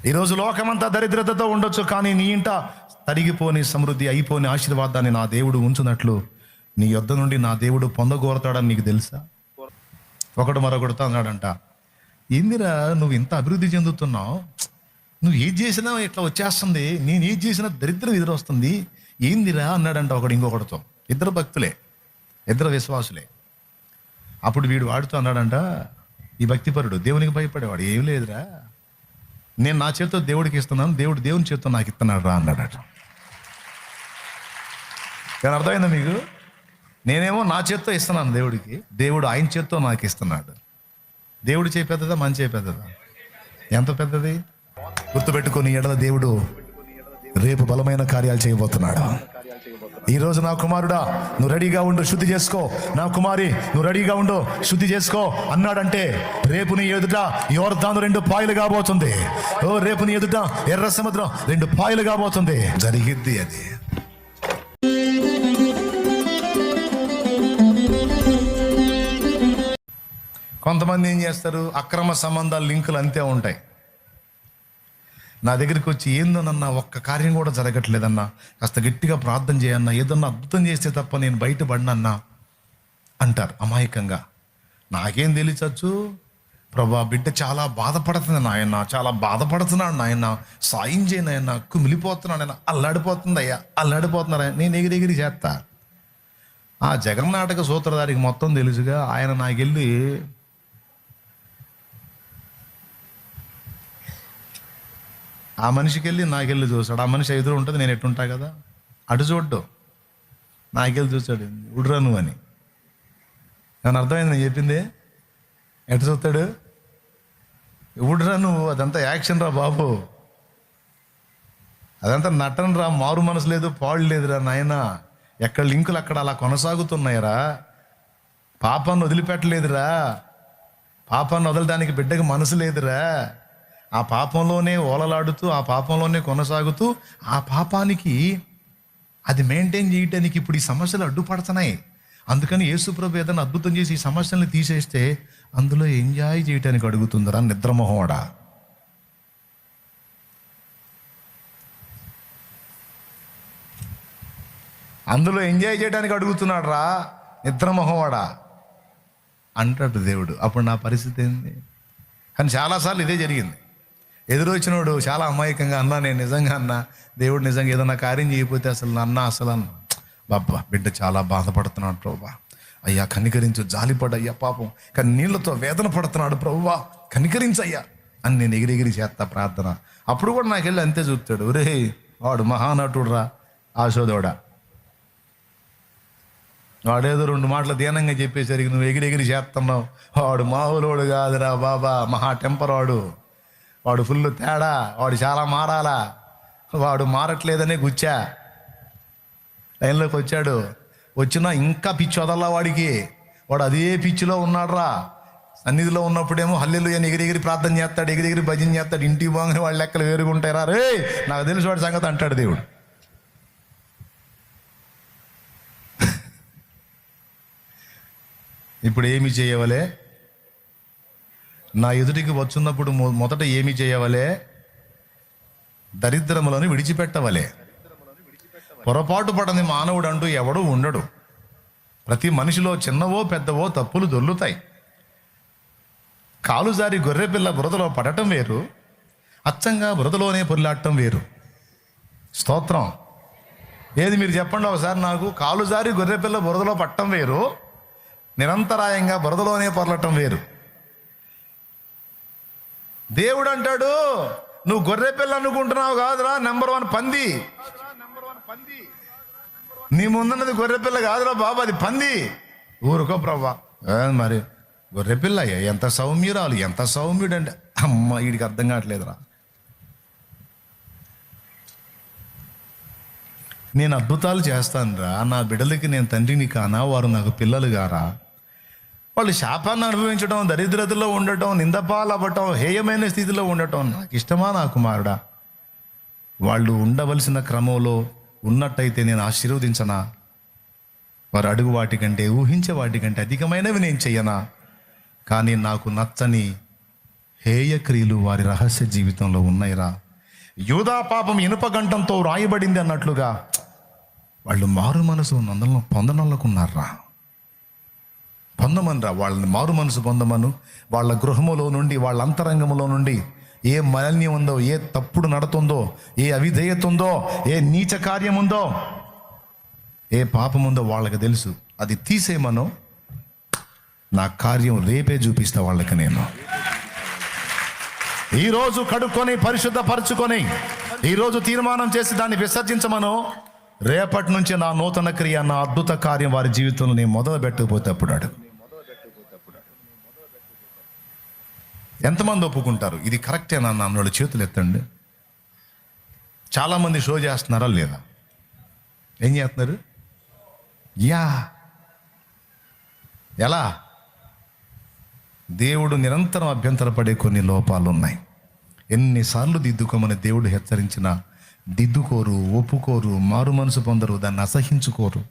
ఈరోజు లోకమంతా దరిద్రతతో ఉండొచ్చు, కానీ నీ ఇంట తరిగిపోని సమృద్ధి అయిపోని ఆశీర్వాదాన్ని నా దేవుడు ఉంచున్నట్లు నీ యొద్ద నుండి నా దేవుడు పొందగోరతాడని నీకు తెలుసా? ఒకడు మరొకడుతో అన్నాడంట, ఏందిరా నువ్వు ఇంత అభివృద్ధి చెందుతున్నావు, నువ్వు ఏది చేసినా ఇట్లా వచ్చేస్తుంది, నేను ఏది చేసినా దరిద్రం ఎదురొస్తుంది, ఏందిరా అన్నాడంట ఒకడు ఇంకొకటితో. ఇద్దరు భక్తులే, ఇద్దరు విశ్వాసులే. అప్పుడు వీడు వాడుతూ అన్నాడంట, ఈ భక్తిపరుడు దేవునికి భయపడేవాడు, ఏం లేదురా, నేను నా చేతితో దేవుడికి ఇస్తున్నాను, దేవుడు దేవుని చేతితో నాకు ఇస్తున్నాడు రా అన్నాడట. కానీ అర్థమైందా మీకు? నేనేమో నా చేత్తో ఇస్తున్నాను దేవుడికి, దేవుడు ఆయన చేత్తో నాకు ఇస్తున్నాడు. దేవుడు చేయి పెద్దదా, మన చేయి పెద్దదా? ఎంత పెద్దది? గుర్తుపెట్టుకొని ఎడల దేవుడు రేపు బలమైన కార్యాలు చేయబోతున్నాడు. ఈరోజు నా కుమారుడా నువ్వు రెడీగా ఉండు, శుద్ధి చేసుకో, నా కుమారి నువ్వు రెడీగా ఉండు, శుద్ధి చేసుకో అన్నాడంటే రేపు నీ ఎదుట యోర్దాను 2 పాయలు కాబోతుంది. రేపు నీ ఎదుట ఎర్ర సముద్రం 2 పాయలు కాబోతుంది. జరిగిద్ది అది. కొంతమంది ఏం చేస్తారు, అక్రమ సంబంధాల లింకులు అంతే ఉంటాయి. నా దగ్గరికి వచ్చి ఏందోనన్నా ఒక్క కార్యం కూడా జరగట్లేదన్నా, కాస్త గట్టిగా ప్రార్థన చేయన్నా, ఏదన్నా అద్భుతం చేస్తే తప్ప నేను బయటపడినన్నా అంటారు అమాయకంగా. నాకేం తెలియచచ్చు, ప్రభా బిడ్డ చాలా బాధపడుతుంది నాయన, చాలా బాధపడుతున్నాడు నాయన, సాయం చేయను ఆయన, కుమిలిపోతున్నాడు ఆయన, అల్లాడిపోతుంది అయ్యా, అల్లాడిపోతున్నారా, నేను ఎగిరి చేస్తా. ఆ జగన్నాటక సూత్రధారికి మొత్తం తెలుసుగా. ఆయన నాకెళ్ళి ఆ మనిషికి వెళ్ళి నాకెళ్ళి చూస్తాడు. ఆ మనిషి ఎదురు ఉంటుంది, నేను ఎట్టుంటా కదా, అటు చూడ్డు, నాకెళ్ళి చూస్తాడు, ఉడ్రా నువ్వు అని. నేను అర్థమైంది నేను చెప్పింది. ఎటు చూస్తాడు, ఉడ్రా నువ్వు, అదంతా యాక్షన్ రా బాబు, అదంతా నటన రా, మారు మనసు లేదు, పాడు లేదురా నాయన. ఎక్కడ లింకులు అక్కడ అలా కొనసాగుతున్నాయరా, పాపాన్ని వదిలిపెట్టలేదురా, పాపాన్ని వదలడానికి బిడ్డకి మనసు లేదురా. ఆ పాపంలోనే ఓలలాడుతూ, ఆ పాపంలోనే కొనసాగుతూ, ఆ పాపానికి అది మెయింటైన్ చేయడానికి ఇప్పుడు ఈ సమస్యలు అడ్డుపడుతున్నాయి. అందుకని యేసుప్రభు ఏదైనా అద్భుతం చేసి ఈ సమస్యల్ని తీసేస్తే అందులో ఎంజాయ్ చేయడానికి అడుగుతుందిరా నిద్రమోహోడా. అందులో ఎంజాయ్ చేయడానికి అడుగుతున్నాడు రా నిద్రమోహవాడా అంటాడు దేవుడు. అప్పుడు నా పరిస్థితి ఏంది? కానీ చాలాసార్లు ఇదే జరిగింది. ఎదురొచ్చినోడు చాలా అమాయకంగా, అన్నా నేను నిజంగా అన్నా, దేవుడు నిజంగా ఏదన్నా కార్యం చేయకపోతే అసలు అన్న బాబా బిడ్డ చాలా బాధపడుతున్నాడు ప్రభువా, అయ్యా కనికరించు, జాలిపడయ్యా పాపం, కానీ నీళ్ళతో వేదన పడుతున్నాడు ప్రభువా, కనికరించయ్యా అని నేను ఎగిరి చేస్తా ప్రార్థన. అప్పుడు కూడా నాకు వెళ్ళి అంతే చూస్తాడు, ఒరే వాడు మహానటుడు రా ఆశోదోడా, వాడేదో 2 మాటలు దీనంగా చెప్పేసరికి నువ్వు ఎగిరి చేస్తున్నావు, వాడు మామూలోడు కాదురా బాబా, మహా టెంపర్ వాడు ఫుల్ తేడా, వాడు చాలా మారాలా, వాడు మారట్లేదనే గుచ్చా. లైన్లోకి వచ్చాడు, వచ్చినా ఇంకా పిచ్చి వదల్లా వాడికి, వాడు అదే పిచ్చిలో ఉన్నాడు రా. సన్నిధిలో ఉన్నప్పుడేమో హల్లెలూయా అని ఎగిరి ప్రార్థన చేస్తాడు, ఎగిరి భజన చేస్తాడు, ఇంటికి పోగానే వాళ్ళ లెక్కలు వేరుగుంటారా, రే నాకు తెలిసి వాడి సంగతి అంటాడు దేవుడు. ఇప్పుడు ఏమి చేయవలే, నా ఎదుటికి వచ్చున్నప్పుడు మొదట ఏమి చేయవలే, దరిద్రములను విడిచిపెట్టవలే. పొరపాటు పడని మానవుడు అంటూ ఎవడూ ఉండడు. ప్రతి మనిషిలో చిన్నవో పెద్దవో తప్పులు దొర్లుతాయి. కాలు జారి గొర్రెపిల్ల బురదలో పడటం వేరు, అచ్చంగా బురదలోనే పొర్లాడటం వేరు. స్తోత్రం. ఏది మీరు చెప్పండి ఒకసారి నాకు. కాలు జారి గొర్రెపిల్ల బురదలో పట్టడం వేరు, నిరంతరాయంగా బురదలోనే పొరలటం వేరు. దేవుడు అంటాడు, నువ్వు గొర్రె పిల్ల అనుకుంటున్నావు కాదురా, నెంబర్ 1 పంది. నీ ముందున్నది గొర్రె పిల్ల కాదురా బాబా, అది పంది. ఊరుకో ప్రభా. మరి గొర్రె పిల్ల ఎంత సౌమ్యురాలు, ఎంత సౌమ్యుడండి. అమ్మ వీడికి అర్థం కావట్లేదురా. నేను అద్భుతాలు చేస్తానురా, నా బిడ్డలకి నేను తండ్రిని కానా, వారు నాకు పిల్లలు గారా. వాళ్ళు శాపాన్ని అనుభవించడం, దరిద్రతలో ఉండటం, నిందపాలవ్వటం, హేయమైన స్థితిలో ఉండటం నాకు ఇష్టమా నా కుమారుడా? వాళ్ళు ఉండవలసిన క్రమంలో ఉన్నట్టయితే నేను ఆశీర్వదించనా? వారు అడుగు వాటికంటే, ఊహించే వాటికంటే అధికమైనవి నేను చెయ్యనా? కానీ నాకు నచ్చని హేయ క్రియలు వారి రహస్య జీవితంలో ఉన్నాయిరా. యూదా పాపం ఇనుప గంటంతో రాయబడింది అన్నట్లుగా వాళ్ళు మారు మనసు పొందననుకున్నారా. పొందమనరా, వాళ్ళని మారు మనసు పొందమను. వాళ్ళ గృహములో నుండి, వాళ్ళ అంతరంగంలో నుండి ఏ మాలిన్యం ఉందో, ఏ తప్పుడు నడతుందో, ఏ అవిధేయత ఉందో, ఏ నీచ కార్యం ఉందో, ఏ పాపం ఉందో వాళ్ళకి తెలుసు. అది తీసేయమను, నా కార్యం రేపే చూపిస్తా వాళ్ళకి. నేను ఈరోజు కడుక్కొని పరిశుద్ధపరచుకొని ఈరోజు తీర్మానం చేసి దాన్ని విసర్జించమను. రేపటి నుంచి నా నూతన క్రియ, నా అద్భుత కార్యం వారి జీవితంలో నేను మొదలు పెట్టకపోతే అప్పుడు అడుగు. ఎంతమంది ఒప్పుకుంటారు ఇది కరెక్టేనా అన్నోళ్ళు చేతులు ఎత్తండి. చాలామంది షో చేస్తున్నారా లేదా? ఏం చేస్తున్నారు? ఎలా? దేవుడు నిరంతరం అభ్యంతరపడే కొన్ని లోపాలు ఉన్నాయి. ఎన్నిసార్లు దిద్దుకోమని దేవుడు హెచ్చరించినా దిద్దుకోరు, ఒప్పుకోరు, మారు మనసు పొందరు, దాన్ని అసహించుకోరు.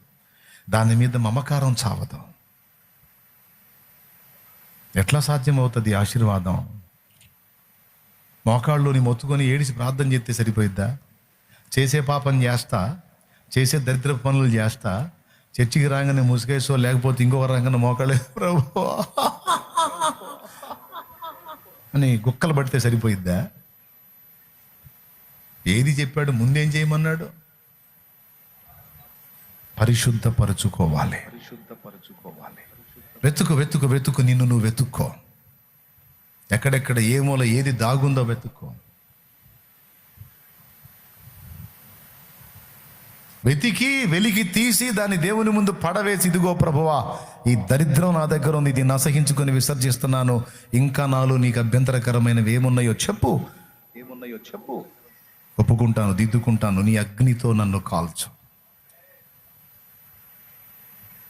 దాని మీద మమకారం చావదు. ఎట్లా సాధ్యమవుతుంది ఆశీర్వాదం? మోకాళ్ళుని మొత్తుకొని ఏడిసి ప్రార్థన చేస్తే సరిపోయిద్దా? చేసే పాపం చేస్తా, చేసే దరిద్ర పనులు చేస్తా, చర్చికి రాగానే ముసుగేసో లేకపోతే ఇంకొక రంగానే మోకాళ్ళే ప్రభు అని గుక్కలు పడితే సరిపోయిద్దా? ఏది చెప్పాడు? ముందేం చేయమన్నాడు? పరిశుద్ధపరచుకోవాలి. వెతుకు వెతుకు వెతుకు, నిన్ను నువ్వు వెతుక్కో. ఎక్కడెక్కడ ఏ మూల ఏది దాగుందో వెతుక్కో. వెతికి వెలికి తీసి దాన్ని దేవుని ముందు పడవేసి, ఇదిగో ప్రభువా, ఈ దరిద్రం నా దగ్గర ఉంది, దీన్ని అసహించుకొని విసర్జిస్తున్నాను. ఇంకా నాలో నీకు అభ్యంతరకరమైనవి ఏమున్నాయో చెప్పు. ఒప్పుకుంటాను, దిద్దుకుంటాను. నీ అగ్నితో నన్ను కాల్చు,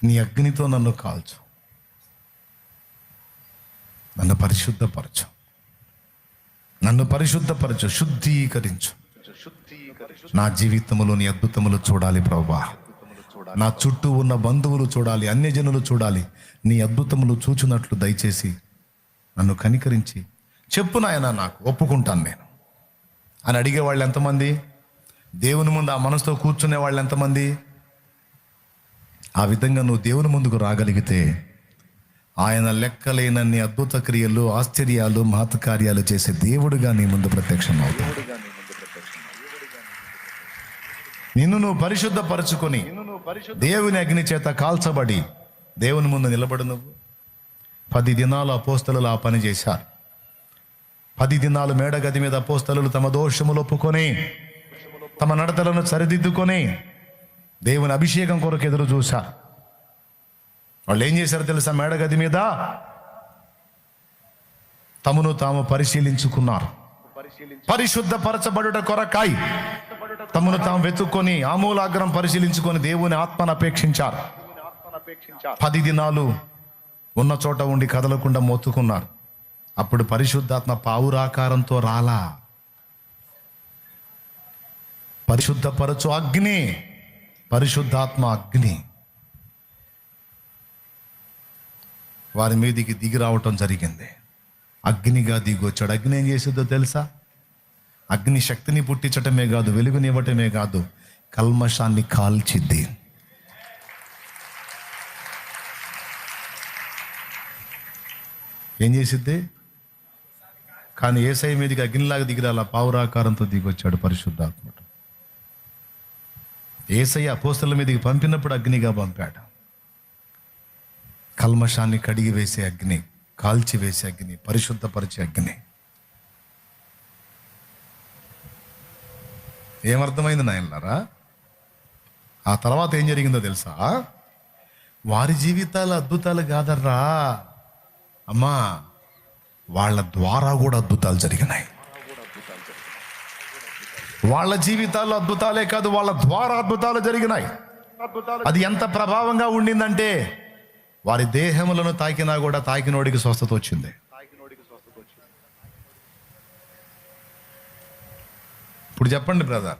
నీ అగ్నితో నన్ను కాల్చు, నన్ను పరిశుద్ధపరచు, నన్ను పరిశుద్ధపరచు, శుద్ధీకరించు. నా జీవితంలో నీ అద్భుతములు చూడాలి ప్రభువా. నా చుట్టూ ఉన్న బంధువులు చూడాలి, అన్యజనులు చూడాలి. నీ అద్భుతములు చూచున్నట్లు దయచేసి నన్ను కనికరించి చెప్పు నాయనా, నాకు ఒప్పుకుంటాను నేను అని అడిగే వాళ్ళు ఎంతమంది? దేవుని ముందు ఆ మనసుతో కూర్చునే వాళ్ళు ఎంతమంది? ఆ విధంగా నువ్వు దేవుని ముందుకు రాగలిగితే ఆయన లెక్కలేనన్ని అద్భుత క్రియలు, ఆశ్చర్యాలు, మహత్కార్యాలు చేసే దేవుడుగా నీ ముందు ప్రత్యక్షం అవుతాడు. నిన్ను నువ్వు పరిశుద్ధపరచుకొని దేవుని అగ్ని చేత కాల్చబడి దేవుని ముందు నిలబడు. నువ్వు 10 దినాలు అపోస్తలులు ఆ పని చేశారు. 10 దినాలు మేడగది మీద అపోస్తలులు తమ దోషములు ఒప్పుకొని, తమ నడతలను సరిదిద్దుకొని దేవుని అభిషేకం కొరకు ఎదురు చూశారు. వాళ్ళు ఏం చేశారో తెలుసా? మేడగది మీద తమను తాము పరిశీలించుకున్నారు. పరిశుద్ధపరచబడుట కొరకాయి తమను తాము వెతుక్కొని, ఆమూలాగ్రం పరిశీలించుకొని దేవుని ఆత్మను అపేక్షించారు. 10 దినాలు ఉన్న చోట ఉండి కదలకుండా మొత్తుకున్నారు. అప్పుడు పరిశుద్ధాత్మ పావురాకారంతో రాలా. పరిశుద్ధపరచు అగ్ని, పరిశుద్ధాత్మ అగ్ని వారి మీదికి దిగి రావటం జరిగింది. అగ్నిగా దిగొచ్చాడు. అగ్ని ఏం చేసేదో తెలుసా? అగ్ని శక్తిని పుట్టించటమే కాదు, వెలుగునివ్వటమే కాదు, కల్మషాన్ని కాల్చిద్ది. ఏం చేసిద్ది? కానీ యేసయ్య మీదకి అగ్నిలాగా దిగిరాల, పావురాకారంతో దిగొచ్చాడు పరిశుద్ధాత్ముడు. యేసయ్య అపోస్తలుల మీదకి పంపినప్పుడు అగ్నిగా పంపాడు. కల్మషాన్ని కడిగి వేసే అగ్ని, కాల్చి వేసే అగ్ని, పరిశుద్ధపరిచే అగ్ని. ఏమర్థమైంది నాయనలారా? ఆ తర్వాత ఏం జరిగిందో తెలుసా? వారి జీవితాలు అద్భుతాలు కాదర్రా అమ్మా, వాళ్ళ ద్వారా కూడా అద్భుతాలు జరిగినాయి. వాళ్ళ జీవితాల్లో అద్భుతాలే కాదు, వాళ్ళ ద్వారా అద్భుతాలు జరిగినాయి. అది ఎంత ప్రభావంగా ఉండిందంటే వారి దేహములను తాకినా కూడా తాకినోడికి స్వస్థత వచ్చింది. ఇప్పుడు చెప్పండి బ్రదర్,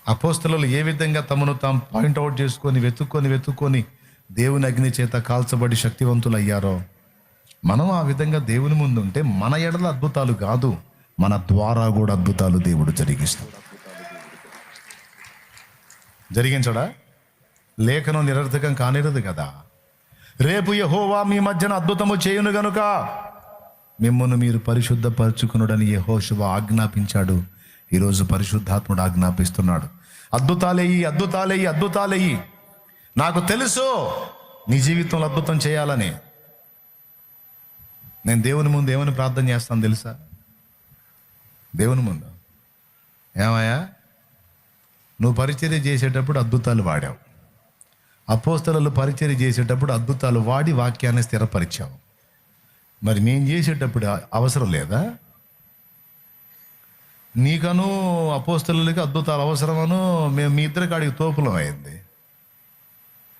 అపోస్తలులు ఏ విధంగా తమను తాము పాయింట్అవుట్ చేసుకొని వెతుక్కొని దేవుని అగ్ని చేత కాల్చబడి శక్తివంతులు అయ్యారో మనం ఆ విధంగా దేవుని ముందు ఉంటే మన ఎడల అద్భుతాలు కాదు, మన ద్వారా కూడా అద్భుతాలు దేవుడు జరిగిస్తాడు. జరిగించడా? లేఖనం నిరర్థకం కానిరదు కదా. రేపు యెహోవా మీ మధ్యన అద్భుతము చేయును గనుక మిమ్మల్ని మీరు పరిశుద్ధపరచుకునుడని యెహోషువ ఆజ్ఞాపించాడు. ఈరోజు పరిశుద్ధాత్ముడు ఆజ్ఞాపిస్తున్నాడు. అద్భుతాలేయి, అద్భుతాలేయి, అద్భుతాలేయి. నాకు తెలుసు నీ జీవితంలో అద్భుతం చేయాలని. నేను దేవుని ముందు ఏమని ప్రార్థన చేస్తాను తెలుసా? దేవుని ముందు, ఏమయ్యా, నువ్వు పరిచర్య చేసేటప్పుడు అద్భుతాలు వాడావు, అపోస్తలులు పరిచర్య చేసేటప్పుడు అద్భుతాలు వాడి వాక్యాన్ని స్థిరపరిచావు. మరి నేను చేసేటప్పుడు అవసరం లేదా? నీకను అపోస్తలులకి అద్భుతాలు అవసరమను మేము మీ ఇద్దరి కాడికి తోపులం అయింది,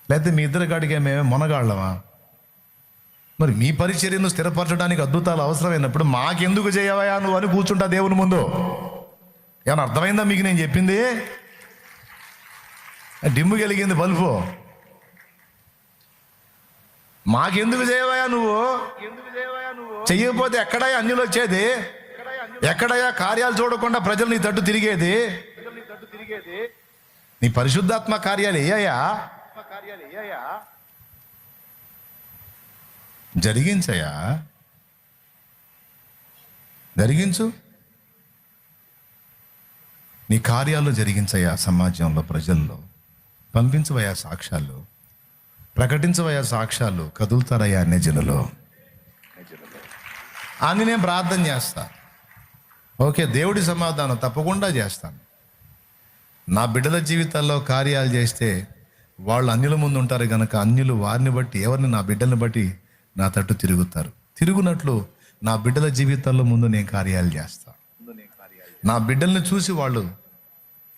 లేకపోతే మీ ఇద్దరి కాడికి మేమే మొనగాళ్ళమా? మరి మీ పరిచర్యను స్థిరపరచడానికి అద్భుతాలు అవసరమైనప్పుడు మాకెందుకు చేయవయా నువ్వు అని కూర్చుంటా దేవుని ముందు. ఏమన్నా అర్థమైందా మీకు నేను చెప్పింది? డిమ్ము కలిగింది బల్బు. మాకెందుకు చేయవయా నువ్వు? చెయ్యకపోతే ఎక్కడయ్యా అన్యులు వచ్చేది? ఎక్కడయ్యా కార్యాలు చూడకుండా ప్రజలు నీ తట్టు తిరిగేది? నీ పరిశుద్ధాత్మ కార్యాలు ఏయ్యా? జరిగించయా, జరిగించు. నీ కార్యాలు జరిగించయా, సమాజంలో ప్రజల్లో పంపించవయా సాక్ష్యాలు, ప్రకటించవయా సాక్ష్యాలు, కదులుతారయ్యా అన్ని జనులు అని నేను ప్రార్థన చేస్తా. ఓకే, దేవుడి సమాధానం తప్పకుండా చేస్తాను. నా బిడ్డల జీవితాల్లో కార్యాలు చేస్తే వాళ్ళు అన్యుల ముందు ఉంటారు కనుక అన్యులు వారిని బట్టి, ఎవరిని, నా బిడ్డల్ని బట్టి నా తట్టు తిరుగుతారు. తిరుగునట్లు నా బిడ్డల జీవితాల్లో ముందు నేను కార్యాలు చేస్తా. నా బిడ్డల్ని చూసి వాళ్ళు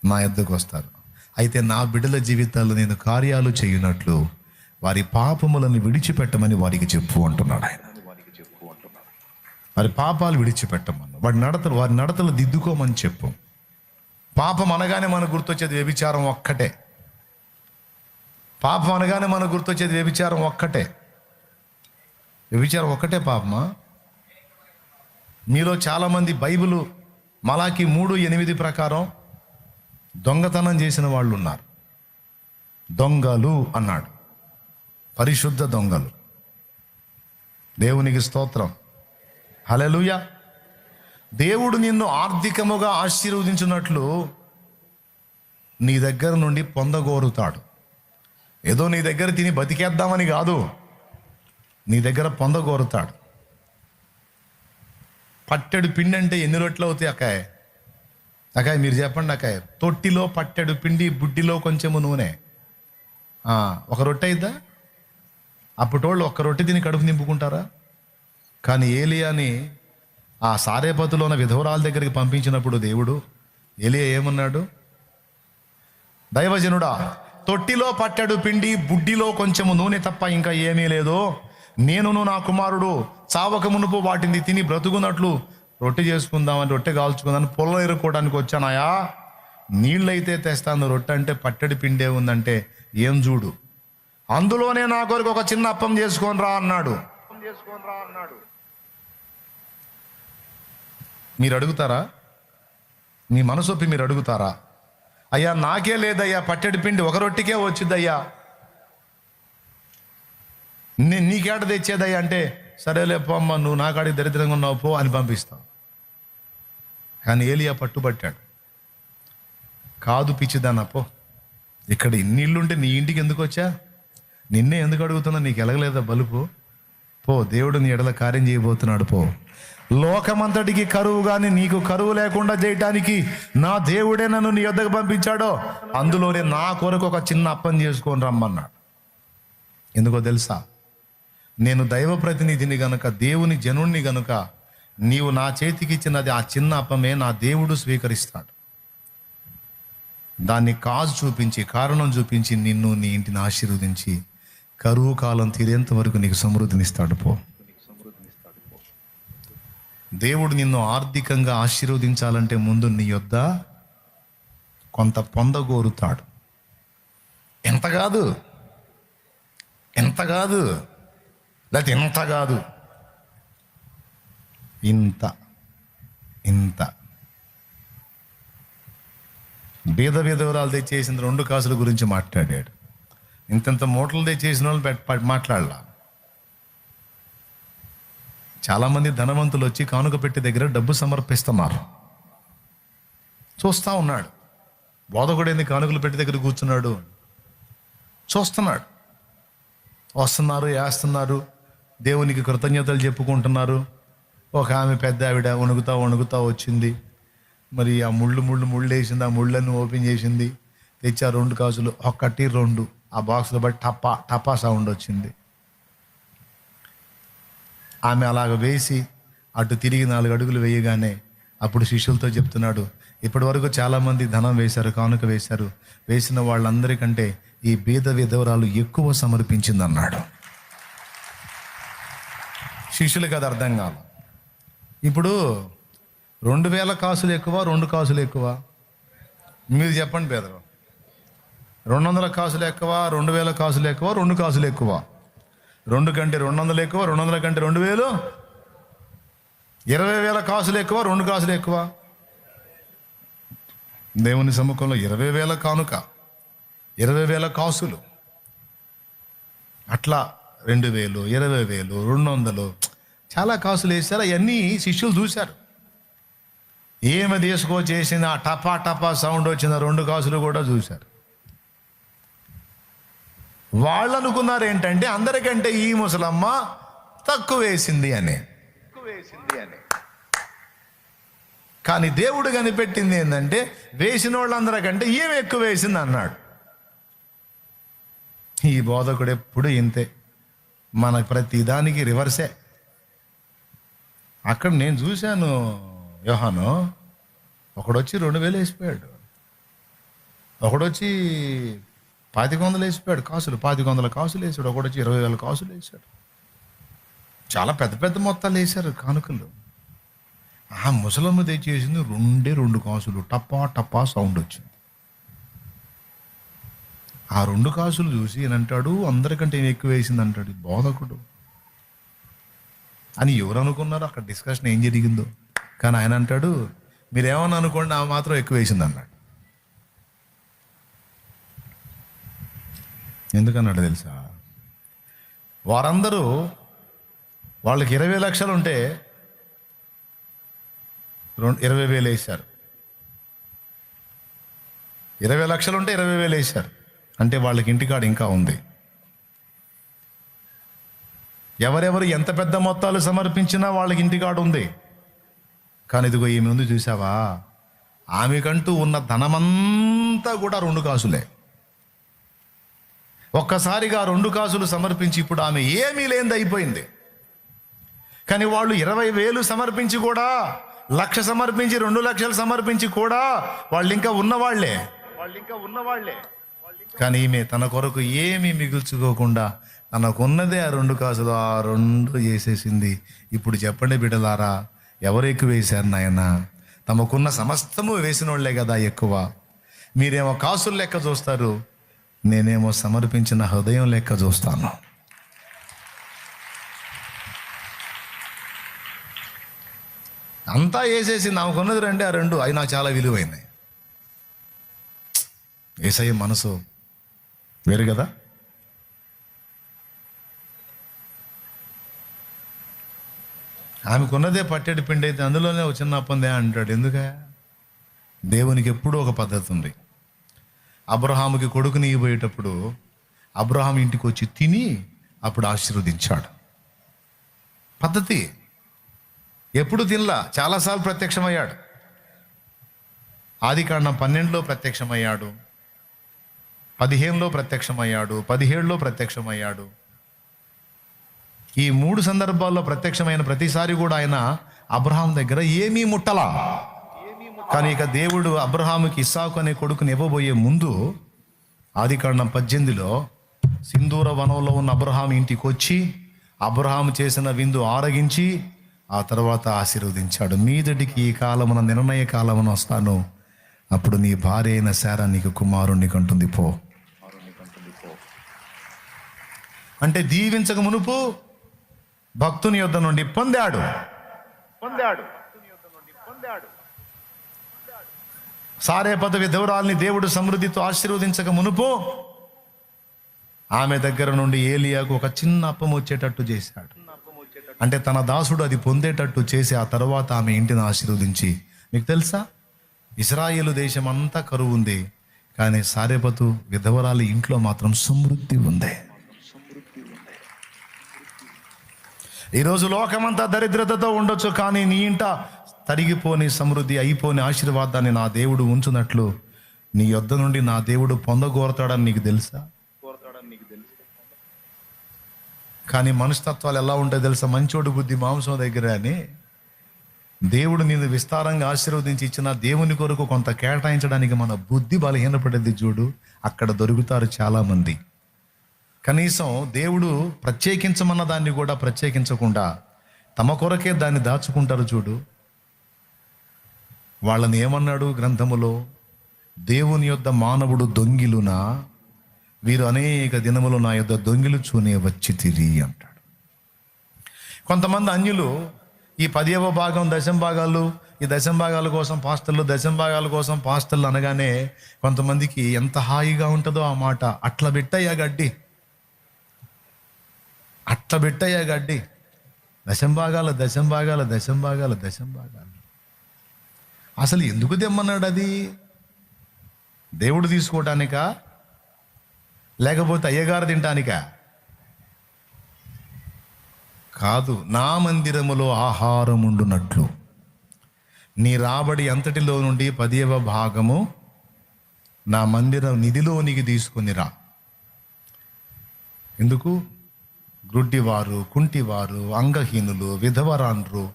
నా యొద్దకు వస్తారు. అయితే నా బిడ్డల జీవితాల్లో నేను కార్యాలు చేయనట్లు వారి పాపములను విడిచిపెట్టమని వారికి చెప్పు అంటున్నాడు ఆయన. వారి పాపాలు విడిచిపెట్టమని, వారి నడతలు దిద్దుకోమని చెప్పు. పాపం అనగానే మనకు గుర్తొచ్చేది వ్యభిచారం ఒక్కటే. పాపం అనగానే మనకు గుర్తొచ్చేది వ్యభిచారం ఒక్కటే. వ్యభిచారం ఒక్కటే పాపమా? మీలో చాలామంది బైబిలు మలాకి 3:8 ప్రకారం దొంగతనం చేసిన వాళ్ళు ఉన్నారు. దొంగలు అన్నాడు, పరిశుద్ధ దొంగలు. దేవునికి స్తోత్రం, హల్లెలూయా. దేవుడు నిన్ను ఆర్థికముగా ఆశీర్వదించినట్లు నీ దగ్గర నుండి పొందగోరుతాడు. ఏదో నీ దగ్గర తిని బతికేద్దామని కాదు, నీ దగ్గర పొందగోరుతాడు. పట్టెడు పిండి అంటే ఎన్ని రొట్టెలు అవుతాయి అక్కాయ్? అక్కాయ్ మీరు చెప్పండి అక్కాయ్. తొట్టిలో పట్టెడు పిండి, బుడ్డిలో కొంచెము నూనె, ఒక రొట్టె అయిద్దా? అప్పటోళ్ళు ఒక్క రొట్టె తిని కడుపు నింపుకుంటారా? కానీ ఏలియాని ఆ సారేపతులో ఉన్న విధవరాల దగ్గరికి పంపించినప్పుడు దేవుడు, ఏలియా ఏమన్నాడు? దైవజనుడా, తొట్టిలో పట్టెడు పిండి, బుడ్డిలో కొంచెము నూనె తప్ప ఇంకా ఏమీ లేదు. నేనును నా కుమారుడు చావక మునుపు వాటిని తిని బ్రతుకున్నట్లు రొట్టె చేసుకుందామని, రొట్టె కాల్చుకుందామని పొలం ఎరుకోవడానికి వచ్చానాయా. నీళ్ళైతే తెస్తాను, రొట్టె అంటే పట్టెడు పిండే ఉందంటే ఏం చూడు. అందులోనే నా కొరకు ఒక చిన్న అప్పం చేసుకొని రా అన్నాడు. మీరు అడుగుతారా? మీ మనసొప్పి మీరు అడుగుతారా? అయ్యా నాకే లేదయ్యా, పట్టెడు పిండి ఒక రొట్టెకే వచ్చిద్దయ్యా, నేను నీకేట తెచ్చేదయ్యా అంటే, సరేలే పోమ్మ, నువ్వు నా కాడికి దరిద్రంగా ఉన్నావు పో అని పంపిస్తావు. కానీ ఏలియా పట్టుబట్టాడు. కాదు పిచ్చిదానా, పో, ఇక్కడ ఇన్ని ఇల్లుంటే నీ ఇంటికి ఎందుకు వచ్చా? నిన్నే ఎందుకు అడుగుతున్నా? నీకు ఎలగలేదా బలుపు? పో, దేవుడు నీ ఎడల కార్యం చేయబోతున్నాడు, పో. లోకమంతటికి కరువు కానీ నీకు కరువు లేకుండా చేయటానికి నా దేవుడే నన్ను నీ యొద్దకు పంపించాడో, అందులోనే నా కొరకు ఒక చిన్న అప్పం చేసుకొని రమ్మన్నాడు. ఎందుకో తెలుసా? నేను దైవ ప్రతినిధిని గనుక, దేవుని జనుణ్ణి గనుక, నీవు నా చేతికి ఇచ్చినది ఆ చిన్న అప్పమే నా దేవుడు స్వీకరిస్తాడు. దాన్ని కాజు చూపించి, కారణం చూపించి నిన్ను, నీ ఇంటిని ఆశీర్వదించి కరువు కాలం తీరేంత వరకు నీకు సమృద్ధినిస్తాడు. పో, దేవుడు నిన్ను ఆర్థికంగా ఆశీర్వదించాలంటే ముందు నీ యొద్ద కొంత పొందగోరుతాడు. ఎంత కాదు, లేకపోతే ఎంత కాదు, ఇంత ఇంత బీద విధవరాలు తెచ్చేసిన 2 కాసుల గురించి మాట్లాడాడు. ఇంతంత మూటలు తెచ్చేసిన వాళ్ళు మాట్లాడలా. చాలామంది ధనవంతులు వచ్చి కానుక పెట్టి దగ్గర డబ్బు సమర్పిస్తున్నారు. చూస్తూ ఉన్నాడు. బోధకుడు ఏంది కానుకలు పెట్టి దగ్గర కూర్చున్నాడు, చూస్తున్నాడు. వస్తున్నారు, వేస్తున్నారు, దేవునికి కృతజ్ఞతలు చెప్పుకుంటున్నారు. ఒక ఆమె పెద్ద ఆవిడ వణుకుతా వచ్చింది. మరి ఆ ముళ్ళు వేసింది. ఆ ముళ్ళని ఓపెన్ చేసింది. తెచ్చి ఆ 2 కాసులు, 1 2 ఆ బాక్స్లో బట్టి టపా సౌండ్ వచ్చింది. ఆమె అలాగ వేసి అటు తిరిగి 4 అడుగులు వేయగానే అప్పుడు శిష్యులతో చెప్తున్నాడు, ఇప్పటి వరకు చాలామంది ధనం వేశారు, కానుక వేశారు. వేసిన వాళ్ళందరికంటే ఈ బీద విధవరాలు ఎక్కువ సమర్పించింది అన్నాడు. శిష్యులకు అది అర్థం కాదు. ఇప్పుడు 2000 కాసులు ఎక్కువ, 2 కాసులు ఎక్కువ? మీరు చెప్పండి పేదరు. 200 కాసులు ఎక్కువ, 2000 కాసులు ఎక్కువ, 2 కాసులు ఎక్కువ? 2 కంటే 200 ఎక్కువ, 200 కంటే 2000, 20,000 కాసులు ఎక్కువ, 2 కాసులు ఎక్కువ? దేవుని సముఖంలో 20,000 కానుక, 20,000 కాసులు, అట్లా 2,000, 20,000, 200 చాలా కాసులు వేశారు. అవన్నీ శిష్యులు చూశారు. ఏమి తీసుకొచ్చేసిన ఆ టపా సౌండ్ వచ్చిన 2 కాసులు కూడా చూశారు. వాళ్ళు అనుకున్నారు ఏంటంటే అందరికంటే ఈ ముసలమ్మ తక్కువ వేసింది అని. కానీ దేవుడు కనిపెట్టింది ఏంటంటే వేసిన వాళ్ళందరికంటే ఏమి ఎక్కువ వేసింది అన్నాడు. ఈ బోధకుడు ఎప్పుడు ఇంతే, మన ప్రతి దానికి రివర్సే. అక్కడ నేను చూశాను, యోహాను ఒకడొచ్చి 2,000 వేసిపోయాడు, ఒకడొచ్చి 2,500 వేసిపోయాడు కాసులు, 2,500 కాసులు వేసాడు, ఒకడొచ్చి 20,000 కాసులు వేసాడు. చాలా పెద్ద పెద్ద మొత్తాలు వేశారు కానుకలు. ఆ ముసలమ్మ తెచ్చేసింది 2 కాసులు, టపా సౌండ్ వచ్చింది. ఆ 2 కాసులు చూసి ఈయనంటాడు అందరికంటే ఎక్కువ వేసింది అంటాడు బోధకుడు అని. ఎవరు అనుకున్నారు అక్కడ డిస్కషన్ ఏం జరిగిందో? కానీ ఆయన అంటాడు మీరేమన్నా అనుకోండి, ఆ మాత్రం ఎక్కువ వేసింది అన్నాడు. ఎందుకన్నాడు తెలుసా? వారందరూ వాళ్ళకి 20 లక్షలు ఉంటే 20,000 వేశారు. 20 లక్షలు ఉంటే 20,000 వేశారు. అంటే వాళ్ళకి ఇంటికాడ ఇంకా ఉంది. ఎవరెవరు ఎంత పెద్ద మొత్తాలు సమర్పించినా వాళ్ళకి ఇంటికాడ ఉంది. కానీ ఇదిగో ఈమె ఉంది చూసావా, ఆమెకంటూ ఉన్న ధనమంతా కూడా 2 కాసులే. ఒక్కసారిగా 2 కాసులు సమర్పించి ఇప్పుడు ఆమె ఏమీ లేనిది అయిపోయింది. కానీ వాళ్ళు 20,000 సమర్పించి కూడా, 1,00,000 సమర్పించి, 2 లక్షలు సమర్పించి కూడా వాళ్ళు ఇంకా ఉన్నవాళ్లే. కానీ ఈమె తన కొరకు ఏమీ మిగుల్చుకోకుండా తనకున్నదే ఆ 2 కాసులు, ఆ 2 చేసేసింది. ఇప్పుడు చెప్పండి బిడ్డలారా, ఎవరు ఎక్కువ వేశారు నాయన? తమకున్న సమస్తము వేసిన వాళ్ళే కదా ఎక్కువ. మీరేమో కాసులు లెక్క చూస్తారు, నేనేమో సమర్పించిన హృదయం లెక్క చూస్తాను. అంతా వేసేసి నాకున్నది 2, ఆ 2 అవి నాకు చాలా విలువైనాయి. యేసయ్య మనసు వేరు కదా. ఆమెకున్నదే పట్టెడు పిండి అయితే అందులోనే ఒక చిన్న అప్పందే అంటాడు. ఎందుక? దేవునికి ఎప్పుడూ ఒక పద్ధతి ఉంది. అబ్రహాముకి కొడుకుని ఇవ్వబోయేటప్పుడు అబ్రహాం ఇంటికి వచ్చి తిని అప్పుడు ఆశీర్వదించాడు. పద్ధతి. ఎప్పుడు తినలా, చాలాసార్లు ప్రత్యక్షమయ్యాడు. ఆదికాండం 12లో ప్రత్యక్షమయ్యాడు, 15లో ప్రత్యక్షమయ్యాడు, 17లో ప్రత్యక్షమయ్యాడు. ఈ 3 సందర్భాల్లో ప్రత్యక్షమైన ప్రతిసారి కూడా ఆయన అబ్రహాం దగ్గర ఏమీ ముట్టలా. కానీ ఇక దేవుడు అబ్రహాముకి ఇస్సాకు అనే కొడుకుని ఇవ్వబోయే ముందు ఆదికాండం 18లో సింధూర వనంలో ఉన్న అబ్రహాం ఇంటికి వచ్చి అబ్రహాం చేసిన విందు ఆరగించి ఆ తర్వాత ఆశీర్వదించాడు. మీదటికి ఈ కాలమున నిర్ణయ కాలమున వస్తాను, అప్పుడు నీ భార్య అయిన శారా నీకు కుమారుణ్ణి కంటుంది పో. అంటే దీవించక మునుపు భక్తుని యొద్ద నుండి పొందాడు. సారేపత విధవరాల్ని దేవుడు సమృద్ధితో ఆశీర్వదించక మునుపు ఆమె దగ్గర నుండి ఏలియాకు ఒక చిన్న అప్పం వచ్చేటట్టు చేశాడు. అంటే తన దాసుడు అది పొందేటట్టు చేసి ఆ తర్వాత ఆమె ఇంటిని ఆశీర్వదించి, మీకు తెలుసా ఇశ్రాయేలు దేశం అంతా కరువు ఉంది, కానీ సారేపతు విధవరాలి ఇంట్లో మాత్రం సమృద్ధి ఉంది. ఈరోజు లోకమంతా దరిద్రతతో ఉండొచ్చు, కానీ నీ ఇంట తరిగిపోని సమృద్ధి అయిపోని ఆశీర్వాదాన్ని నా దేవుడు ఉంచునట్లు నీ యొద్ద నుండి నా దేవుడు పొందగోరతాడని నీకు తెలుసా? కానీ మనస్తత్వాలు ఎలా ఉంటాయో తెలుసా? మంచోడు బుద్ధి మాంసం దగ్గర అని. దేవుడు నిన్ను విస్తారంగా ఆశీర్వదించి ఇచ్చిన దేవుని కొరకు కొంత కేటాయించడానికి మన బుద్ధి బలహీనపడేది చూడు, అక్కడ దొరుకుతారు చాలామంది. కనీసం దేవుడు ప్రత్యేకించమన్న దాన్ని కూడా ప్రత్యేకించకుండా తమ కొరకే దాన్ని దాచుకుంటారు చూడు. వాళ్ళని ఏమన్నాడు గ్రంథములో? దేవుని యొద్ద మానవుడు దొంగిలునా, వీరు అనేక దినములు నా యొద్ద దొంగిలు చూనే వచ్చి తిరిగి అంటాడు. కొంతమంది అన్యులు ఈ 10వ భాగం దశంభాగాలు, ఈ దశంభాగాల కోసం పాస్టర్లు, దశంభాగాల కోసం పాస్టర్లు అనగానే కొంతమందికి ఎంత హాయిగా ఉంటుందో ఆ మాట. అట్లా పెట్టయ్యా గడ్డి, అట్లా పెట్టయ్యా గడ్డి, దశంభాగాల దశంభాగాల దశంభాగాల దశంభాగాలు. అసలు ఎందుకు తెమ్మన్నాడు? అది దేవుడు తీసుకోవటానికా, లేకపోతే అయ్యగారు తినటానికా? కాదు. నా మందిరములో ఆహారం ఉండునట్లు నీ రాబడి అంతటిలో నుండి 10వ భాగము నా మందిర నిధిలోనికి తీసుకునిరా. ఎందుకు? గ్రుడ్డివారు, కుంటివారు, అంగహీనులు, విధవరాండ్రు,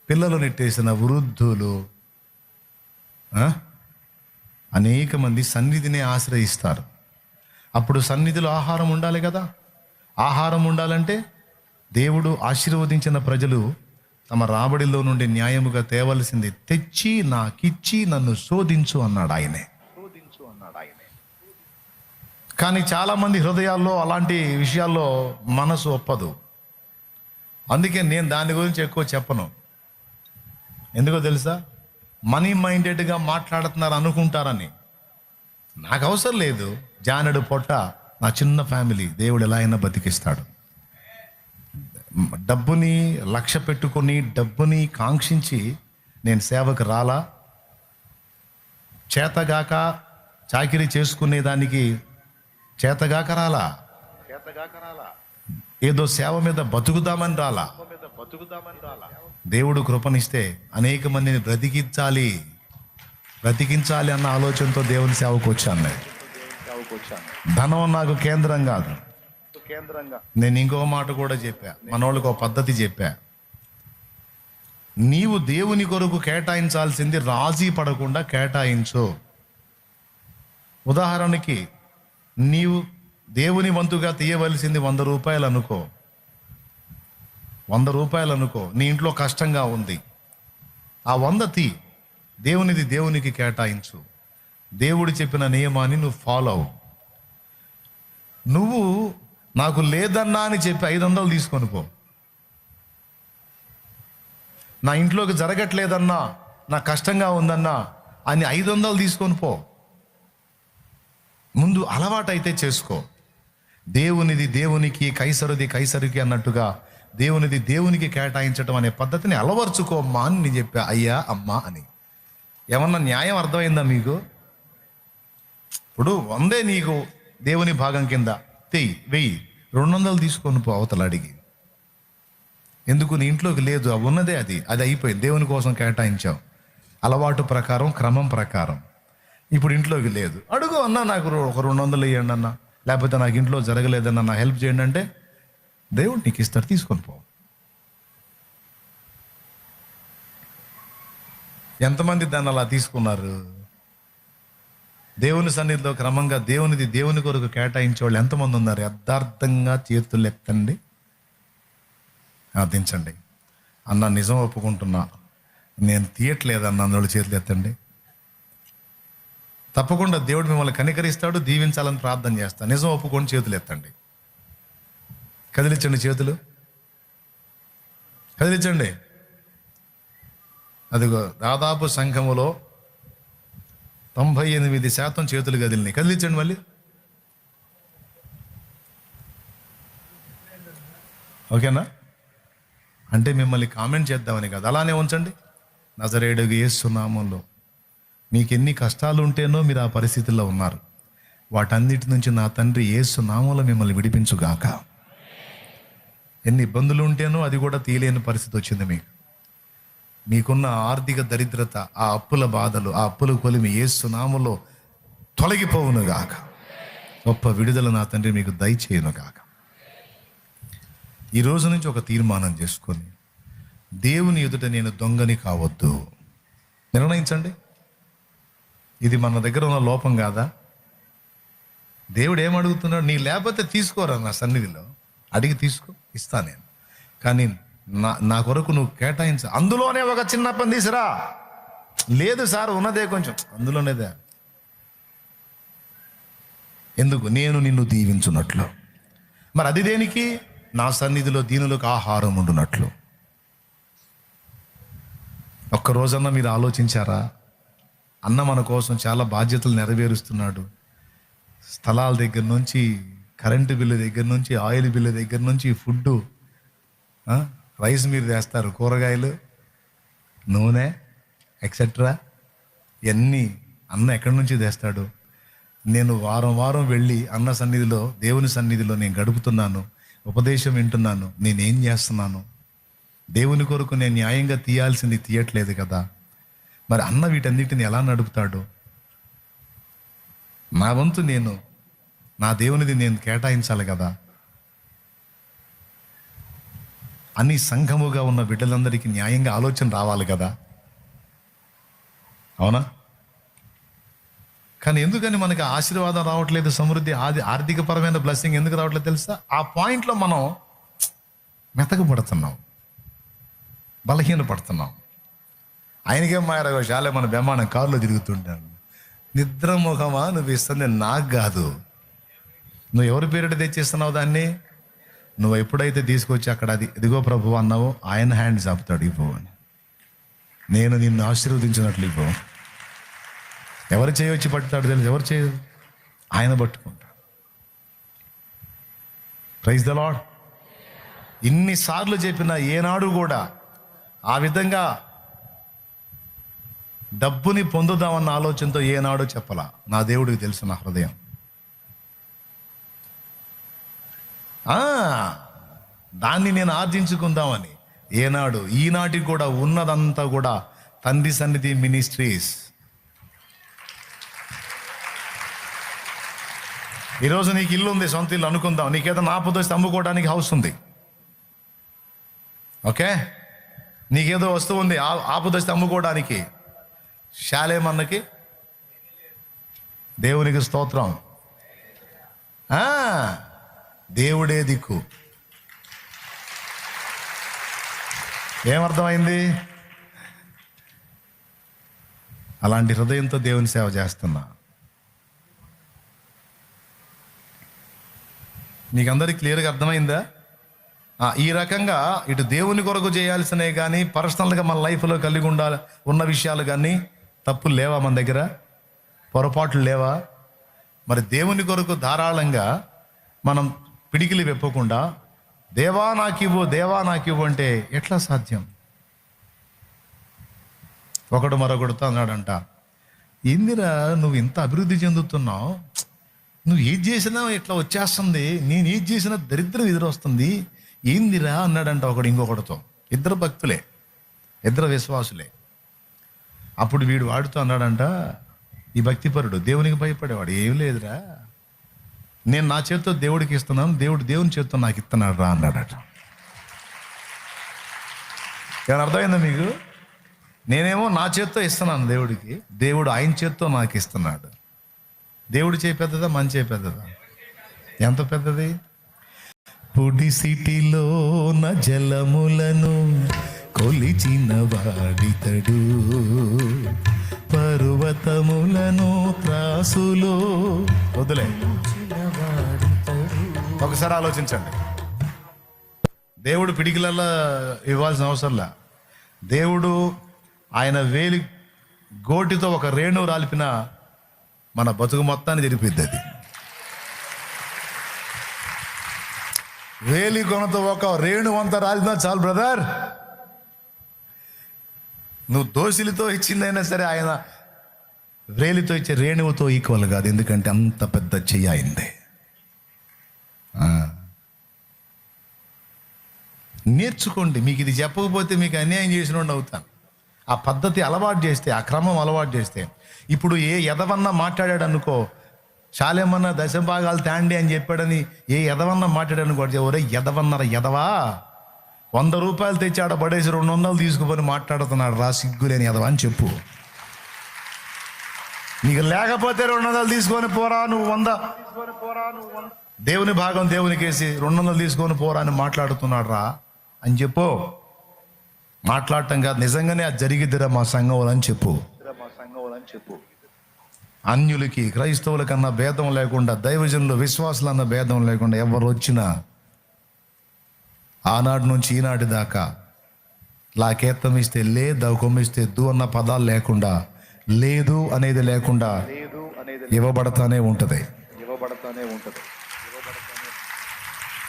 పిల్లలు నెట్టేసిన వృద్ధులు, అనేక మంది సన్నిధిని ఆశ్రయిస్తారు. అప్పుడు సన్నిధిలో ఆహారం ఉండాలి కదా. ఆహారం ఉండాలంటే దేవుడు ఆశీర్వదించిన ప్రజలు తమ రాబడిలో నుండి న్యాయముగా తేవలసింది తెచ్చి నాకిచ్చి నన్ను శోధించు అన్నాడు ఆయనే. కానీ చాలామంది హృదయాల్లో అలాంటి విషయాల్లో మనసు ఒప్పదు. అందుకే నేను దాని గురించి ఎక్కువ చెప్పను. ఎందుకో తెలుసా? మనీ మైండెడ్గా మాట్లాడుతున్నారు అనుకుంటారని. నాకు అవసరం లేదు. జానడు పొట్ట, నా చిన్న ఫ్యామిలీ దేవుడు ఎలా అయినా బతికిస్తాడు. డబ్బుని లక్ష్య పెట్టుకొని, డబ్బుని కాంక్షించి నేను సేవకు రాలా. చేతగాక చాకిరీ చేసుకునేదానికి చేతగాక రాలా. ఏదో సేవ మీద బతుకుదామని రాలా. దేవుడు కృపనిస్తే అనేక మందిని బ్రతికించాలి అన్న ఆలోచనతో దేవుని సేవకు వచ్చాను. ధనం నాకు కేంద్రం కాదు. నేను ఇంకో మాట కూడా చెప్పా, మనోళ్ళకి ఒక పద్ధతి చెప్పా. నీవు దేవుని కొరకు కేటాయించాల్సింది రాజీ పడకుండా కేటాయించు. ఉదాహరణకి నీవు దేవుని వంతుగా తీయవలసింది 100 రూపాయలు అనుకో. 100 రూపాయలు అనుకో. నీ ఇంట్లో కష్టంగా ఉంది, ఆ 100 తీ, దేవునిది దేవునికి కేటాయించు. దేవుడు చెప్పిన నియమాన్ని నువ్వు ఫాలో అవు. నువ్వు నాకు లేదన్నా అని చెప్పి 500 తీసుకొని పో. నా ఇంట్లోకి జరగట్లేదన్నా, నా కష్టంగా ఉందన్నా అని 500 తీసుకొని పో. ముందు అలవాటు అయితే చేసుకో. దేవునిది దేవునికి, కైసరుది కైసరికి అన్నట్టుగా దేవునిది దేవునికి కేటాయించడం అనే పద్ధతిని అలవర్చుకోమ్మా అని నేను చెప్పా. అయ్యా అమ్మా అని. ఏమన్నా న్యాయం అర్థమైందా మీకు? ఇప్పుడు 100 నీకు దేవుని భాగం కింద తెయ్యి, 1000, 200 తీసుకొని పో అవతల అడిగి. ఎందుకు? నీ ఇంట్లోకి లేదు, అవి ఉన్నదే, అది అయిపోయింది. దేవుని కోసం కేటాయించావు అలవాటు ప్రకారం, క్రమం ప్రకారం. ఇప్పుడు ఇంట్లోకి లేదు, అడుగు అన్నా, నాకు ఒక 200 ఇవ్వండి అన్నా, లేకపోతే నాకు ఇంట్లో జరగలేదన్నా నా హెల్ప్ చేయండి అంటే దేవుడు నీకు ఇస్తాడు, తీసుకొని పో. ఎంతమంది దాన్ని అలా తీసుకున్నారు? దేవుని సన్నిధిలో క్రమంగా దేవునిది దేవుని కొరకు కేటాయించే వాళ్ళు ఎంతమంది ఉన్నారు? యథార్థంగా చేతులు ఎత్తండి, దించండి. అన్న నిజం ఒప్పుకుంటున్నా, నేను తీయట్లేదన్న అన్నోళ్ళు చేతులు ఎత్తండి. తప్పకుండా దేవుడు మిమ్మల్ని కనికరిస్తాడు, దీవించాలని ప్రార్థన చేస్తాను. నిజం ఒప్పుకొని చేతులు ఎత్తండి. కదిలించండి చేతులు, కదిలించండి. అదిగో దాదాపు సంఘములో 98% చేతులు కదిలినాయి. కదిలించండి మళ్ళీ. ఓకేనా? అంటే మిమ్మల్ని కామెంట్ చేద్దామని కాదు, అలానే ఉంచండి. నజరేయుడు యేసు నామములో మీకు ఎన్ని కష్టాలు ఉంటేనో మీరు ఆ పరిస్థితుల్లో ఉన్నారు, వాటన్నిటి నుంచి నా తండ్రి యేసు నామములో మిమ్మల్ని విడిపించుగాక. ఎన్ని ఇబ్బందులు ఉంటేనో అది కూడా తీయలేని పరిస్థితి వచ్చింది మీకున్న ఆర్థిక దరిద్రత, ఆ అప్పుల బాధలు, ఆ అప్పుల కొలిమి యేసు నామములో తొలగిపోవును గాక. గొప్ప విడుదల నా తండ్రి మీకు దయచేయును గాక. ఈ రోజు నుంచి ఒక తీర్మానం చేసుకొని, దేవుని ఎదుట నేను దొంగని కావద్దు నిర్ణయించండి. ఇది మన దగ్గర ఉన్న లోపం కాదా? దేవుడు ఏమడుగుతున్నాడు? నీ లేకపోతే తీసుకోరా, నా సన్నిధిలో అడిగి తీసుకో, ఇస్తా నేను. కానీ నా కొరకు నువ్వు కేటాయించ. అందులోనే ఒక చిన్న పని తీసిరా. లేదు సార్, ఉన్నదే కొంచెం, అందులోనేదే. ఎందుకు? నేను నిన్ను దీవించున్నట్లు. మరి అది దేనికి? నా సన్నిధిలో దీనులకు ఆహారం ఉండునట్లు. ఒక్క రోజన్నా మీరు ఆలోచించారా? అన్న మన కోసం చాలా బాధ్యతలు నెరవేరుస్తున్నాడు. స్థలాల దగ్గర నుంచి, కరెంటు బిల్లు దగ్గర నుంచి, ఆయిల్ బిల్లు దగ్గర నుంచి, ఫుడ్డు, రైస్ మీరు తెస్తారు, కూరగాయలు, నూనె, ఎక్సెట్రా, ఇవన్నీ అన్న ఎక్కడి నుంచి తెస్తాడు? నేను వారం వారం వెళ్ళి అన్న సన్నిధిలో, దేవుని సన్నిధిలో నేను గడుపుతున్నాను, ఉపదేశం వింటున్నాను. నేనేం చేస్తున్నాను? దేవుని కొరకు నేను న్యాయంగా తీయాల్సింది తీయట్లేదు కదా. మరి అన్న వీటన్నిటిని ఎలా నడుపుతాడు? నా వంతు నేను, నా దేవునిది నేను కేటాయించాలి కదా. అన్ని సంఘముగా ఉన్న బిడ్డలందరికీ న్యాయంగా ఆలోచన రావాలి కదా. అవునా? కానీ ఎందుకని మనకి ఆశీర్వాదం రావట్లేదు? సమృద్ధి, ఆర్థికపరమైన బ్లెస్సింగ్ ఎందుకు రావట్లేదు తెలుసా? ఆ పాయింట్లో మనం మెతకపడుతున్నాం, బలహీనపడుతున్నాం. ఆయనకేం మాయరాగో శాలే మన బెమ్మానం కారులో తిరుగుతుంటాను. నిద్రముఖమా నువ్వు ఇస్తుంది? నాకు కాదు. నువ్వు ఎవరి పేరిట తెచ్చిస్తున్నావు దాన్ని? నువ్వు ఎప్పుడైతే తీసుకొచ్చి అక్కడ అది ఇదిగో ప్రభు అన్నావో, ఆయన హ్యాండ్ చాపుతాడు, ఇవ్వు అని. నేను నిన్ను ఆశీర్వదించినట్లు ఇవ్వు. ఎవరు చేయొచ్చి పట్టుతాడు తెలుసు? ఎవరు చేయదు, ఆయన పట్టుకుంటాడు. Praise the Lord. ఇన్నిసార్లు చెప్పినా ఏనాడు కూడా ఆ విధంగా డబ్బుని పొందుదామన్న ఆలోచనతో ఏనాడు చెప్పలా. నా దేవుడికి తెలుసు నా హృదయం. దాన్ని నేను ఆర్జించుకుందామని ఏనాడు, ఈనాటికి కూడా ఉన్నదంతా కూడా తండ్రి సన్నిధి మినిస్ట్రీస్. ఈరోజు నీకు ఇల్లు ఉంది, సొంత ఇల్లు అనుకుందాం. నీకేదో ఆపదొస్తే అమ్ముకోవడానికి హౌస్ ఉంది, ఓకే? నీకేదో వస్తువు ఉంది, ఆపదొస్తే అమ్ముకోవడానికి. శాలేమన్నకి దేవునికి స్తోత్రం. దేవుడే దిక్కు. ఏమర్థమైంది? అలాంటి హృదయంతో దేవుని సేవ చేస్తున్నా. మీకు అందరికీ క్లియర్గా అర్థమైందా? ఈ రకంగా ఇటు దేవుని కొరకు చేయాల్సినవి కానీ, పర్సనల్గా మన లైఫ్లో కలిగి ఉన్న విషయాలు కానీ తప్పులు లేవా? మన దగ్గర పొరపాట్లు లేవా? మరి దేవుని కొరకు ధారాళంగా మనం పిడికిలి వెప్పకుండా దేవా నాకివ్వు, దేవా నాకివ్వు అంటే ఎట్లా సాధ్యం? ఒకడు మరొకడుతో అన్నాడంట, ఏందిరా నువ్వు ఇంత అభివృద్ధి చెందుతున్నావు, నువ్వు ఏది చేసినా ఇట్లా వచ్చేస్తుంది, నేను ఏది చేసినా దరిద్రం ఎదురొస్తుంది, ఏందిరా అన్నాడంట ఒకడు ఇంకొకటితో. ఇద్దరు భక్తులే, ఇద్దరు విశ్వాసులే. అప్పుడు వీడు వాడుతూ అన్నాడంట, ఈ భక్తిపరుడు దేవునికి భయపడేవాడు, ఏం లేదురా, నేను నా చేతితో దేవుడికి ఇస్తున్నాను, దేవుడు దేవుని చేతితో నాకు ఇస్తున్నాడు రా అన్నాడట. ఏమైనా అర్థమైందా మీకు? నేనేమో నా చేత్తో ఇస్తున్నాను దేవుడికి, దేవుడు ఆయన చేత్తో నాకు ఇస్తున్నాడు. దేవుడి చేయి పెద్దదా, మన చేయి పెద్దదా? ఎంత పెద్దది? పుడిసిటిలో నా జలములను కొలిచిన వాడితడు, పర్వతములను త్రాసులో వదిలే. ఒకసారి ఆలోచించండి. దేవుడు పిడికిలల్లా ఇవ్వాల్సిన అవసరంలా. దేవుడు ఆయన వేలి గోటితో ఒక రేణువు రాలిపిన మన బతుకు మొత్తాన్ని జరిపిద్ది అది. వేలి కొనతో ఒక రేణు అంతా రాలినా చాలు బ్రదర్. నువ్వు దోసిలితో ఇచ్చిందైనా సరే ఆయన వేలితో ఇచ్చే రేణువుతో ఈక్వల్ కాదు, ఎందుకంటే అంత పెద్ద చెయ్యి అయింది. నేర్చుకోండి. మీకు ఇది చెప్పకపోతే మీకు అన్యాయం చేసిన అవుతాను. ఆ పద్ధతి అలవాటు చేస్తే, ఆ క్రమం అలవాటు చేస్తే, ఇప్పుడు ఏ ఎదవన్నా మాట్లాడాడు అనుకో, చాలేమన్నా దశభాగాలు తాండి అని చెప్పాడని ఏ ఎదవన్నా మాట్లాడాను కూడా, ఒరే ఎదవన్నర ఎదవా, 100 రూపాయలు తెచ్చి ఆడ పడేసి 200 తీసుకుపోయి మాట్లాడుతున్నాడు రా సిగ్గులేని ఎదవా అని చెప్పు. నీకు లేకపోతే 200 తీసుకొని పోరా, నువ్వు 100 దేవుని భాగం దేవునికి వేసి 200 తీసుకొని పోరా అని మాట్లాడుతున్నాడు రా అని చెప్పు. మాట్లాడటం కాదు, నిజంగానే అది జరిగిద్దిరా మా సంఘంలో అని చెప్పు. అన్యులకి క్రైస్తవుల కన్నా భేదం లేకుండా, దైవజనులు విశ్వాసులు అన్న భేదం లేకుండా ఎవరు వచ్చినా ఆనాటి నుంచి ఈనాటి దాకా లాకేత్తం ఇస్తే లే, దౌకొమ్మిస్తే దు అన్న పదాలు లేకుండా, లేదు అనేది లేకుండా ఇవ్వబడతానే ఉంటుంది.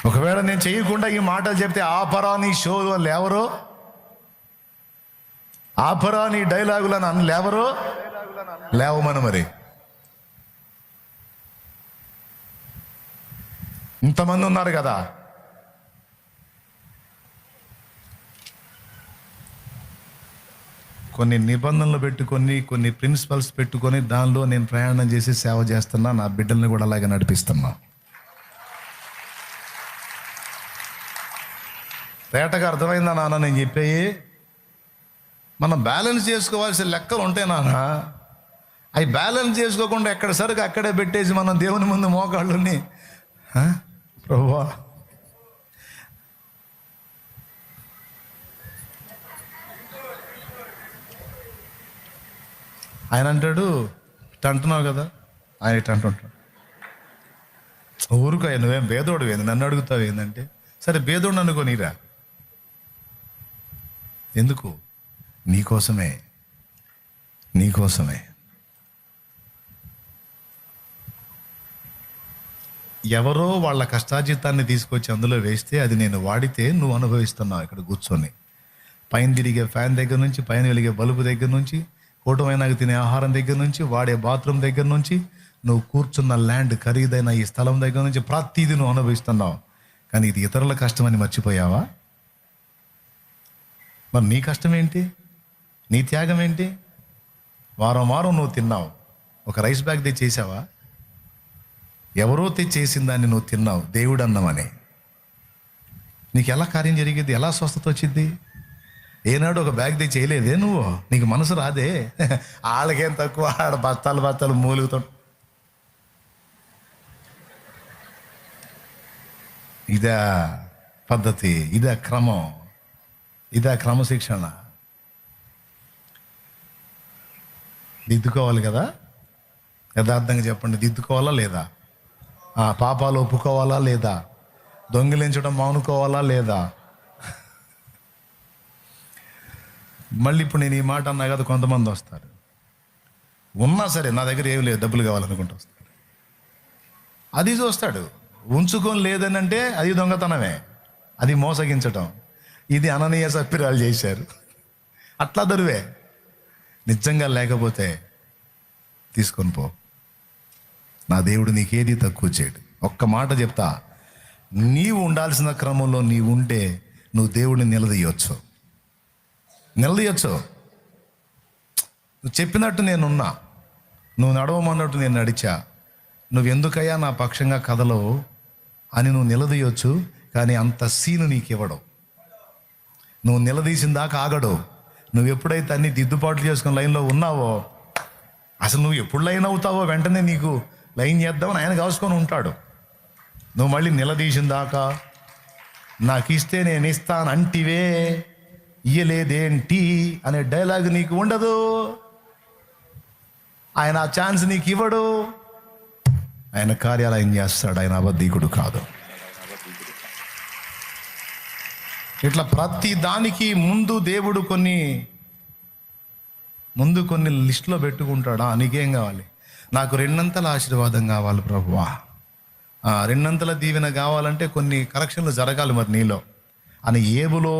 ఒకవేళ నేను చేయకుండా ఈ మాటలు చెప్తే ఆపరా నీ షోలు వాళ్ళు ఎవరు, ఆపరా నీ డైలాగులను అని లేవరు, లేవమని మరి. ఇంతమంది ఉన్నారు కదా. కొన్ని నిబంధనలు పెట్టుకొని, కొన్ని ప్రిన్సిపల్స్ పెట్టుకొని దానిలో నేను ప్రయాణం చేసి సేవ చేస్తున్నా. నా బిడ్డల్ని కూడా అలాగే నడిపిస్తున్నా. తేటగా అర్థమైందా నాన్న నేను చెప్పేయి? మనం బ్యాలెన్స్ చేసుకోవాల్సిన లెక్కలు ఉంటాయి నాన్న. అవి బ్యాలెన్స్ చేసుకోకుండా ఎక్కడ సరుకు అక్కడే పెట్టేసి మనం దేవుని ముందు మోకాళ్ళని ప్రభువా ఆయన అంటాడు, అంటున్నావు కదా, ఆయన ఇట్లా అంటుంటాడు, ఊరుకో నువ్వేం భేదోడు ఏంది, నన్ను అడుగుతావు ఏంటంటే, సరే భేదోడు అనుకోనిరా, ఎందుకు? నీకోసమే. ఎవరో వాళ్ళ కష్టార్జితాన్ని తీసుకొచ్చి అందులో వేస్తే అది నేను వాడితే నువ్వు అనుభవిస్తున్నావు ఇక్కడ కూర్చొని. పైన తిరిగే ఫ్యాన్ దగ్గర నుంచి, పైన వెలిగే బల్బు దగ్గర నుంచి, కూటమైనాక తినే ఆహారం దగ్గర నుంచి, వాడే బాత్రూమ్ దగ్గర నుంచి, నువ్వు కూర్చున్న ల్యాండ్ ఖరీదైన ఈ స్థలం దగ్గర నుంచి ప్రతిదీ నువ్వు అనుభవిస్తున్నావు. కానీ ఇది ఇతరుల కష్టమని మర్చిపోయావా? మరి నీ కష్టం ఏంటి? నీ త్యాగం ఏంటి? వారం నువ్వు తిన్నావు, ఒక రైస్ బ్యాగ్ తెచ్చేసావా? ఎవరో తెచ్చేసిన దాన్ని నువ్వు తిన్నావు దేవుడు అన్నామని. నీకు ఎలా కార్యం జరిగేది? ఎలా స్వస్థత వచ్చింది? ఏనాడు ఒక బ్యాగ్ తెచ్చేయలేదే నువ్వు? నీకు మనసు రాదే? వాళ్ళకేం తక్కువ, ఆడ బస్తాలు మూలుగుతాడు. ఇదే పద్ధతి, ఇదే క్రమం, ఇదే క్రమశిక్షణ. దిద్దుకోవాలి కదా, యథార్థంగా చెప్పండి, దిద్దుకోవాలా లేదా? పాపాలు ఒప్పుకోవాలా లేదా? దొంగిలించడం మానుకోవాలా లేదా? మళ్ళీ ఇప్పుడు నేను ఈ మాట అన్నా కదా, కొంతమంది వస్తారు, ఉన్నా సరే నా దగ్గర ఏమి లేదు, డబ్బులు కావాలనుకుంటూ వస్తాడు. అది చూస్తాడు, ఉంచుకొని లేదని అంటే అది దొంగతనమే, అది మోసగించటం. ఇది అననీయ సప్పిరాలు చేశారు, అట్లా దొరువే. నిజంగా లేకపోతే తీసుకొని పో. నా దేవుడు నీకేది తక్కువ చేయడు. ఒక్క మాట చెప్తా, నీవు ఉండాల్సిన క్రమంలో నీవు ఉంటే నువ్వు దేవుడిని నిలదీయొచ్చు. నువ్వు చెప్పినట్టు నేనున్నా, నువ్వు నడవమన్నట్టు నేను నడిచా, నువ్వెందుకయ్యా నా పక్షంగా కదలవు అని నువ్వు నిలదీయొచ్చు. కానీ అంత సీను నీకు ఇవ్వడం. నువ్వు నిలదీసిన దాకా ఆగడు. నువ్వు ఎప్పుడైతే అన్ని దిద్దుబాట్లు చేసుకుని లైన్లో ఉన్నావో, అసలు నువ్వు ఎప్పుడు లైన్ అవుతావో వెంటనే నీకు లైన్ చేద్దామని ఆయన కాసుకొని ఉంటాడు. నువ్వు మళ్ళీ నిలదీసిన దాకా నాకు ఇస్తే నేను ఇస్తాను అంటివే, ఇయ్యలేదేంటి అనే డైలాగ్ నీకు ఉండదు. ఆయన ఆ ఛాన్స్ నీకు ఇవ్వడు. ఆయన కార్యాలయం చేస్తాడు, ఆయన అబద్ధీకుడు కాదు. ఇట్లా ప్రతి దానికి ముందు దేవుడు కొన్ని ముందు కొన్ని లిస్టులో పెట్టుకుంటాడా, నీకేం కావాలి? నాకు రెండంతల ఆశీర్వాదం కావాలి ప్రభువా, రెండంతల దీవెన కావాలంటే కొన్ని కరెక్షన్లు జరగాలి మరి నీలో అని ఏబులో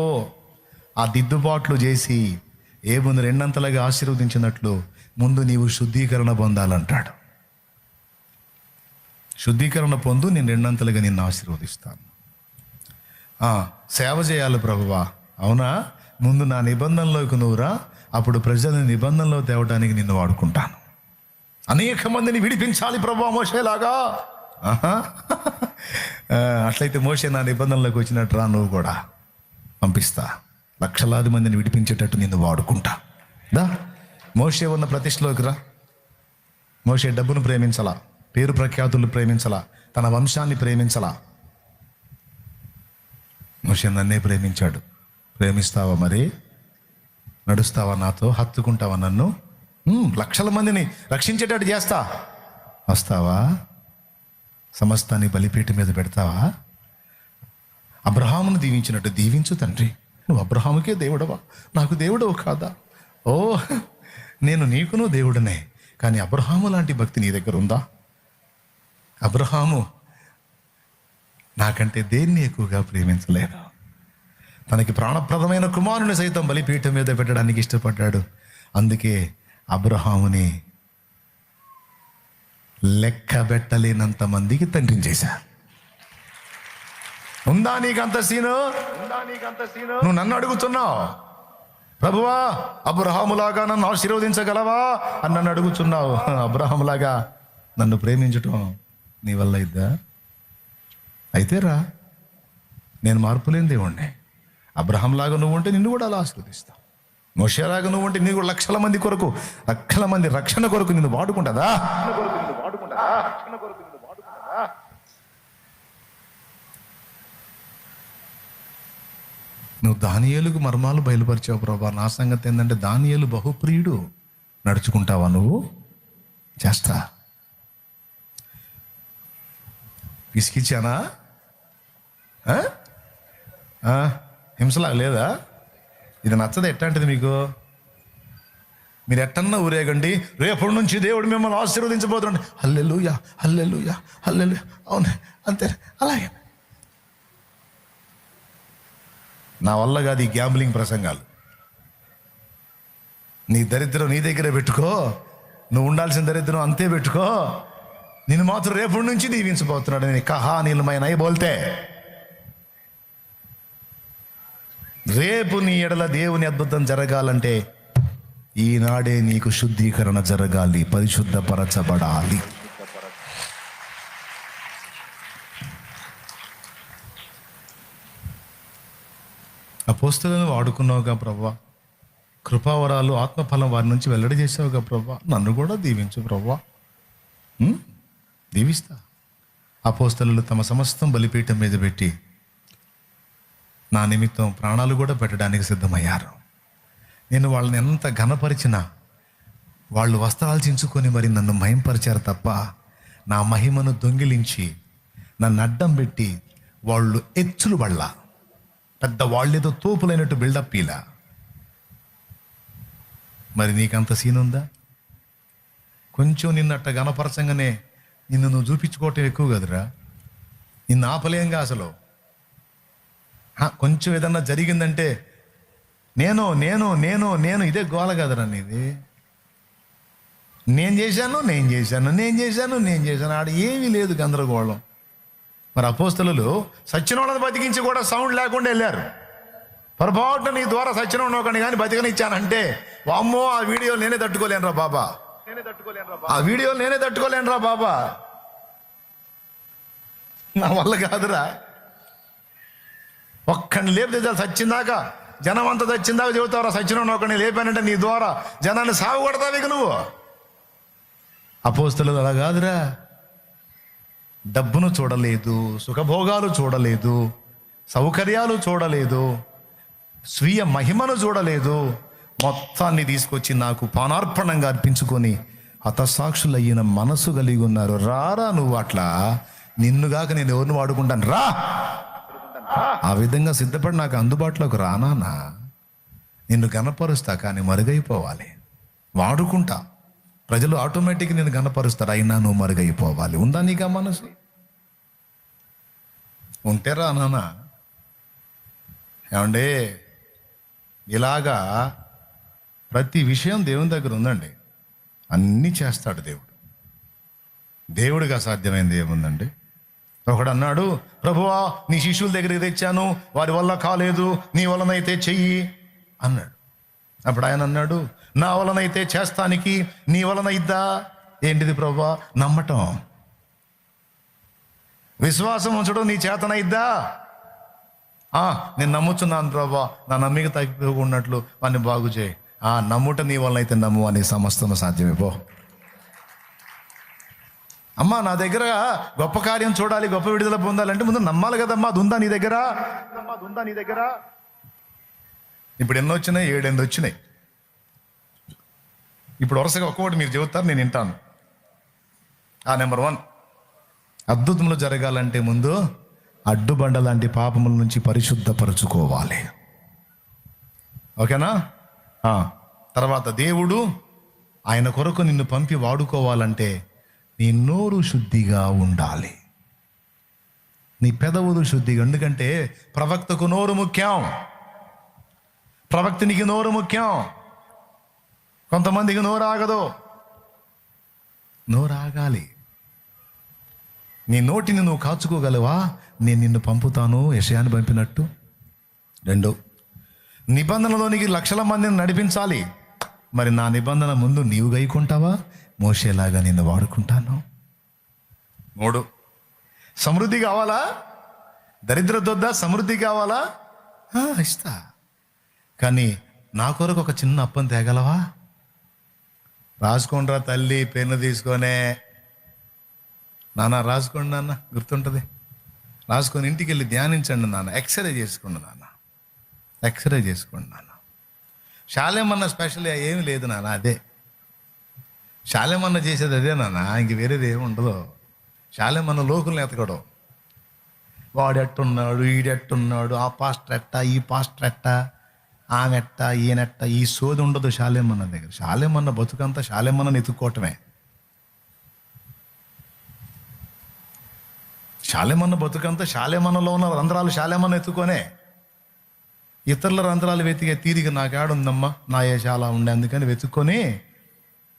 ఆ దిద్దుబాట్లు చేసి ఏబుని రెండంతలుగా ఆశీర్వదించినట్లు ముందు నీవు శుద్ధీకరణ పొందాలంటాడు. శుద్ధీకరణ పొందు, నేను రెండంతలుగా నిన్ను ఆశీర్వదిస్తాను. సేవ చేయాలి ప్రభువా, అవునా? ముందు నా నిబంధనలోకి నువ్వురా, అప్పుడు ప్రజల్ని నిబంధనలో తేవడానికి నిన్ను వాడుకుంటాను. అనేక మందిని విడిపించాలి ప్రభువా మోషేలాగా. అట్లయితే మోషే నా నిబంధనలోకి వచ్చినట్టు రా, నువ్వు కూడా పంపిస్తా. లక్షలాది మందిని విడిపించేటట్టు నిన్ను వాడుకుంటా. దా మోషే ఉన్న ప్రతిష్టలోకి రా. మోషే డబ్బును ప్రేమించలా, పేరు ప్రఖ్యాతులు ప్రేమించలా, తన వంశాన్ని ప్రేమించలా. మోషే నన్నే ప్రేమించాడు. ప్రేమిస్తావా మరి? నడుస్తావా నాతో? హత్తుకుంటావా నన్ను? లక్షల మందిని రక్షించేటట్టు చేస్తా. వస్తావా? సమస్తాన్ని బలిపీఠం మీద పెడతావా? అబ్రహామును దీవించినట్టు దీవించు తండ్రి. నువ్వు అబ్రహాముకే దేవుడవా, నాకు దేవుడవు కాదా? ఓ, నేను నీకును దేవుడనే, కానీ అబ్రహాము లాంటి భక్తి నీ దగ్గర ఉందా? అబ్రహాము నాకంటే దేన్ని ఎక్కువగా ప్రేమించలేదు. తనకి ప్రాణప్రదమైన కుమారుని సైతం బలిపీఠం మీద పెట్టడానికి ఇష్టపడ్డాడు. అందుకే అబ్రహాముని లెక్క పెట్టలేనంత మందికి తండ్రిని చేశా. ఉందా నీకంత సీను? నువ్వు నన్ను అడుగుతున్నావు, ప్రభువా అబ్రహాములాగా నన్ను ఆశీర్వదించగలవా అని నన్ను అడుగుతున్నావు. అబ్రహాములాగా నన్ను ప్రేమించటం నీ వల్ల అయిద్దా? అయితే రా, నేను మార్పులేని దేవుణ్ణి. అబ్రహాంలాగా నువ్వు ఉంటే నిన్ను కూడా అలా ఆశీర్వదిస్తా. మోషేలాగా నువ్వు ఉంటే నీకు లక్షల మంది కొరకు, లక్షల మంది రక్షణ కొరకు నిన్ను వాడుకుంటుందా? నువ్వు దానియేలుకు మర్మాలు బయలుపరిచావు ప్రభా. నా సంగతి ఏంటంటే దానియేలు బహుప్రియుడు. నడుచుకుంటావా నువ్వు? చేస్తా. విసికిచ్చానా? హింసలా లేదా? ఇది నచ్చదు. ఎట్లాంటిది మీకు? మీరు ఎట్టన్నా ఊరేగండి, రేపటి నుంచి దేవుడు మిమ్మల్ని ఆశీర్వదించబోతున్నాడు. హల్లెలూయా, హల్లెలూయా, హల్లెలూయా. అవును, అంతే, అలాగే. నా వల్ల కాదు ఈ గ్యాంబ్లింగ్ ప్రసంగాలు. నీ దరిద్రం నీ దగ్గరే పెట్టుకో, నువ్వు ఉండాల్సిన దరిద్రం అంతే పెట్టుకో. నేను మాత్రం రేపటి నుంచి దీవించబోతున్నాడు. నేను కహా నీలమైన బోల్తే రేపు నీ ఎడల దేవుని అద్భుతం జరగాలంటే ఈనాడే నీకు శుద్ధీకరణ జరగాలి, పరిశుద్ధపరచబడాలి. అపోస్తలులను వాడుకున్నావుగా ప్రభువా, కృపావరాలు ఆత్మఫలం వారి నుంచి వెల్లడి చేసావుగా ప్రభువా, నన్ను కూడా దీవించు ప్రభువా. దీవిస్తా. అపోస్తలులు తమ సమస్తం బలిపీఠం మీద పెట్టి నా నిమిత్తం ప్రాణాలు కూడా పెట్టడానికి సిద్ధమయ్యారు. నేను వాళ్ళని ఎంత ఘనపరిచినా వాళ్ళు వస్త్రాలు చించుకొని మరి నన్ను మహింపరిచారు తప్ప నా మహిమను దొంగిలించి నన్ను అడ్డం పెట్టి వాళ్ళు ఎచ్చులు వాళ్ళ పెద్ద వాళ్ళేదో తోపులైనట్టు బిల్డప్ ఇలా. మరి నీకంత సీన్ ఉందా? కొంచెం నిన్నట్ట ఘనపరచంగానే నిన్ను నువ్వు చూపించుకోవటం ఎక్కువ కదరా. నిన్ను ఆపలేంగా అసలు. కొంచెం ఏదన్నా జరిగిందంటే నేను నేను నేను నేను ఇదే గోల కదరా నీది. నేను చేశాను ఆడ ఏమీ లేదు, గందరగోళం. మరి అపోస్తలులు సచ్చినోళ్ళని బతికించి కూడా సౌండ్ లేకుండా వెళ్ళారు. పొరపాటున నీ ద్వారా సచ్చినోడు ఒకని కానీ బతికనిచ్చానంటే వామ్మో, ఆ వీడియో నేనే తట్టుకోలేనురా బాబా, బాబా, నా వల్ల కాదురా. ఒక్కడిని లేపితే చాలు, సచ్చిందాకా జనం అంతా చచ్చిందాకా చెబుతావురా. సచ్చినోడు ఒకడిని లేపానంటే నీ ద్వారా జనాన్ని సాగు కొడతావు ఇక నువ్వు. అపోస్తలులు అలా కాదురా. డబ్బును చూడలేదు, సుఖభోగాలు చూడలేదు, సౌకర్యాలు చూడలేదు, స్వీయ మహిమను చూడలేదు. మొత్తాన్ని తీసుకొచ్చి నాకు పానార్పణంగా అర్పించుకొని హతసాక్షులయ్యిన మనసు కలిగి ఉన్నారు. రారా నువ్వు అట్లా, నిన్నుగాక నేను ఎవరిని వాడుకుంటాను రా. ఆ విధంగా సిద్ధపడి నాకు అందుబాటులోకి రానా. నిన్ను గనపరుస్తా, కానీ మరుగైపోవాలి. వాడుకుంటా, ప్రజలు ఆటోమేటిక్గా నేను గణపరుస్తారు, అయినా నువ్వు మరుగైపోవాలి. ఉందా నీకు ఆ మనసు? ఉంటేరా నాన్న. ఏమండే, ఇలాగా ప్రతి విషయం దేవుని దగ్గర ఉందండి. అన్నీ చేస్తాడు దేవుడు. దేవుడికి అసాధ్యమైనది ఏముందండి? ఒకడు అన్నాడు, ప్రభువా నీ శిష్యుల దగ్గరికి తెచ్చాను, వారి వల్ల కాలేదు, నీ వలనైతే చెయ్యి అన్నాడు. అప్పుడు ఆయన అన్నాడు, నా వలనైతే చేస్తానికి, నీ వలన ఇద్దా? ఏంటిది ప్రభువా? నమ్మటం, విశ్వాసం ఉంచడం నీ చేతన ఇద్దా? నేను నమ్ముచున్నాను ప్రభువా, నా నమ్మిక తగ్గిపోకున్నట్లు వాడిని బాగు చేయి. నమ్ముట నీ వలన అయితే నమ్ము, అని సమస్తము సాధ్యమే. పో అమ్మా, నా దగ్గర గొప్ప కార్యం చూడాలి, గొప్ప విడుదల పొందాలంటే ముందు నమ్మాలి కదమ్మా. అది ఉందా నీ దగ్గర? ఇప్పుడు ఎన్ని వచ్చినాయి? 7 వచ్చినాయి. ఇప్పుడు వరుసగా ఒక్కొక్కటి మీరు చెబుతారు, నేను వింటాను. నెంబర్ 1, అద్భుతములు జరగాలంటే ముందు అడ్డుబండ లాంటి పాపముల నుంచి పరిశుద్ధపరచుకోవాలి. ఓకేనా? తర్వాత దేవుడు ఆయన కొరకు నిన్ను పంపి వాడుకోవాలంటే నీ నోరు శుద్ధిగా ఉండాలి, నీ పెదవులు శుద్ధిగా. ఎందుకంటే ప్రవక్తకు నోరు ముఖ్యం, ప్రవక్తనికి నోరు ముఖ్యం. కొంతమందికి నోరు ఆగదు. నోరు ఆగాలి. నీ నోటిని నువ్వు కాచుకోగలవా? నేను నిన్ను పంపుతాను, యెషయాను పంపినట్టు. 2, నిబంధనలోనికి లక్షల మందిని నడిపించాలి. మరి నా నిబంధన ముందు నీవు గైకుంటావా? మోషేలాగా నిన్ను వాడుకుంటాను. 3, సమృద్ధి కావాలా? దరిద్రతొద్దా? సమృద్ధి కావాలా? ఇస్తా. కానీ నా కొరకు ఒక చిన్న అప్పని తేగలవా? రాసుకోండిరా తల్లి, పెన్ను తీసుకొనే. నాన్న రాసుకోండి నాన్న, గుర్తుంటుంది. రాసుకొని ఇంటికి వెళ్ళి ధ్యానించండి నాన్న, ఎక్స్రే చేసుకోండి నాన్న, ఎక్స్రే చేసుకోండి నాన్న. శాలేమన్న స్పెషల్ ఏమి లేదు నాన్న, అదే శాలేమన్న చేసేది, అదే నాన్న, ఇంక వేరేది ఏమి ఉండదు. శాలేమన్న లోకుల్ని ఎతకడం, వాడెట్టున్నాడు, ఈడెట్టున్నాడు, ఆ పాస్టర్ ఎట్ట, ఈ పాస్టర్ ఎట్ట, ఆమె ఎట్ట, ఈయనెట్ట, ఈ సోది ఉండదు శాలేమన్న దగ్గర. శాలేమన్న బతుకంతా శాలేమన్నని ఎత్తుక్కోవటమే. శాలేమన్న బతుకంతా శాలేమన్నలో ఉన్న రంధ్రాలు శాలేమన్న ఎత్తుకొనే. ఇతరుల రంధ్రాలు వెతికే తీరిక నాకేడుందమ్మా, నా ఏ చాలా ఉండే, అందుకని వెతుక్కొని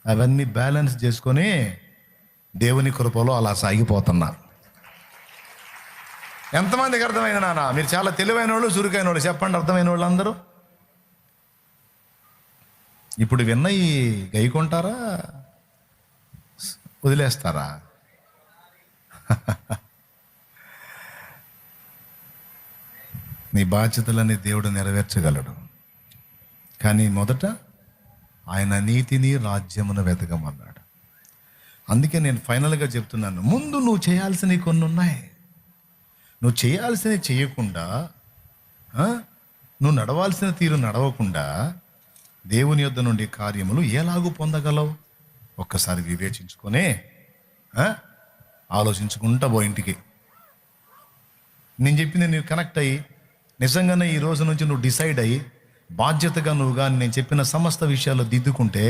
అవన్నీ బ్యాలెన్స్ చేసుకొని దేవుని కృపలో అలా సాగిపోతున్నా. ఎంతమందికి అర్థమైంది నాన్న? మీరు చాలా తెలివైన వాళ్ళు, చురుకైన వాళ్ళు, చెప్పండి అర్థమైన వాళ్ళు అందరూ. ఇప్పుడు విన్నయి గైకుంటారా, వదిలేస్తారా? నీ బాధ్యతలని దేవుడు నెరవేర్చగలడు. కానీ మొదట ఆయన నీతిని, రాజ్యమును వెతకమన్నాడు. అందుకే నేను ఫైనల్గా చెప్తున్నాను, ముందు నువ్వు చేయాల్సినవి కొన్ని ఉన్నాయి. నువ్వు చేయాల్సినవి చేయకుండా, నువ్వు నడవాల్సిన తీరు నడవకుండా దేవుని యొద్ద నుండి కార్యములు ఎలాగూ పొందగలవు? ఒక్కసారి వివేచించుకొని ఆలోచించుకుంటా పో ఇంటికి. నేను చెప్పింది నువ్వు కనెక్ట్ అయ్యి, నిజంగానే ఈ రోజు నుంచి నువ్వు డిసైడ్ అయ్యి బాధ్యతగా నువ్వు కానీ నేను చెప్పిన సమస్త విషయాలు దిద్దుకుంటే,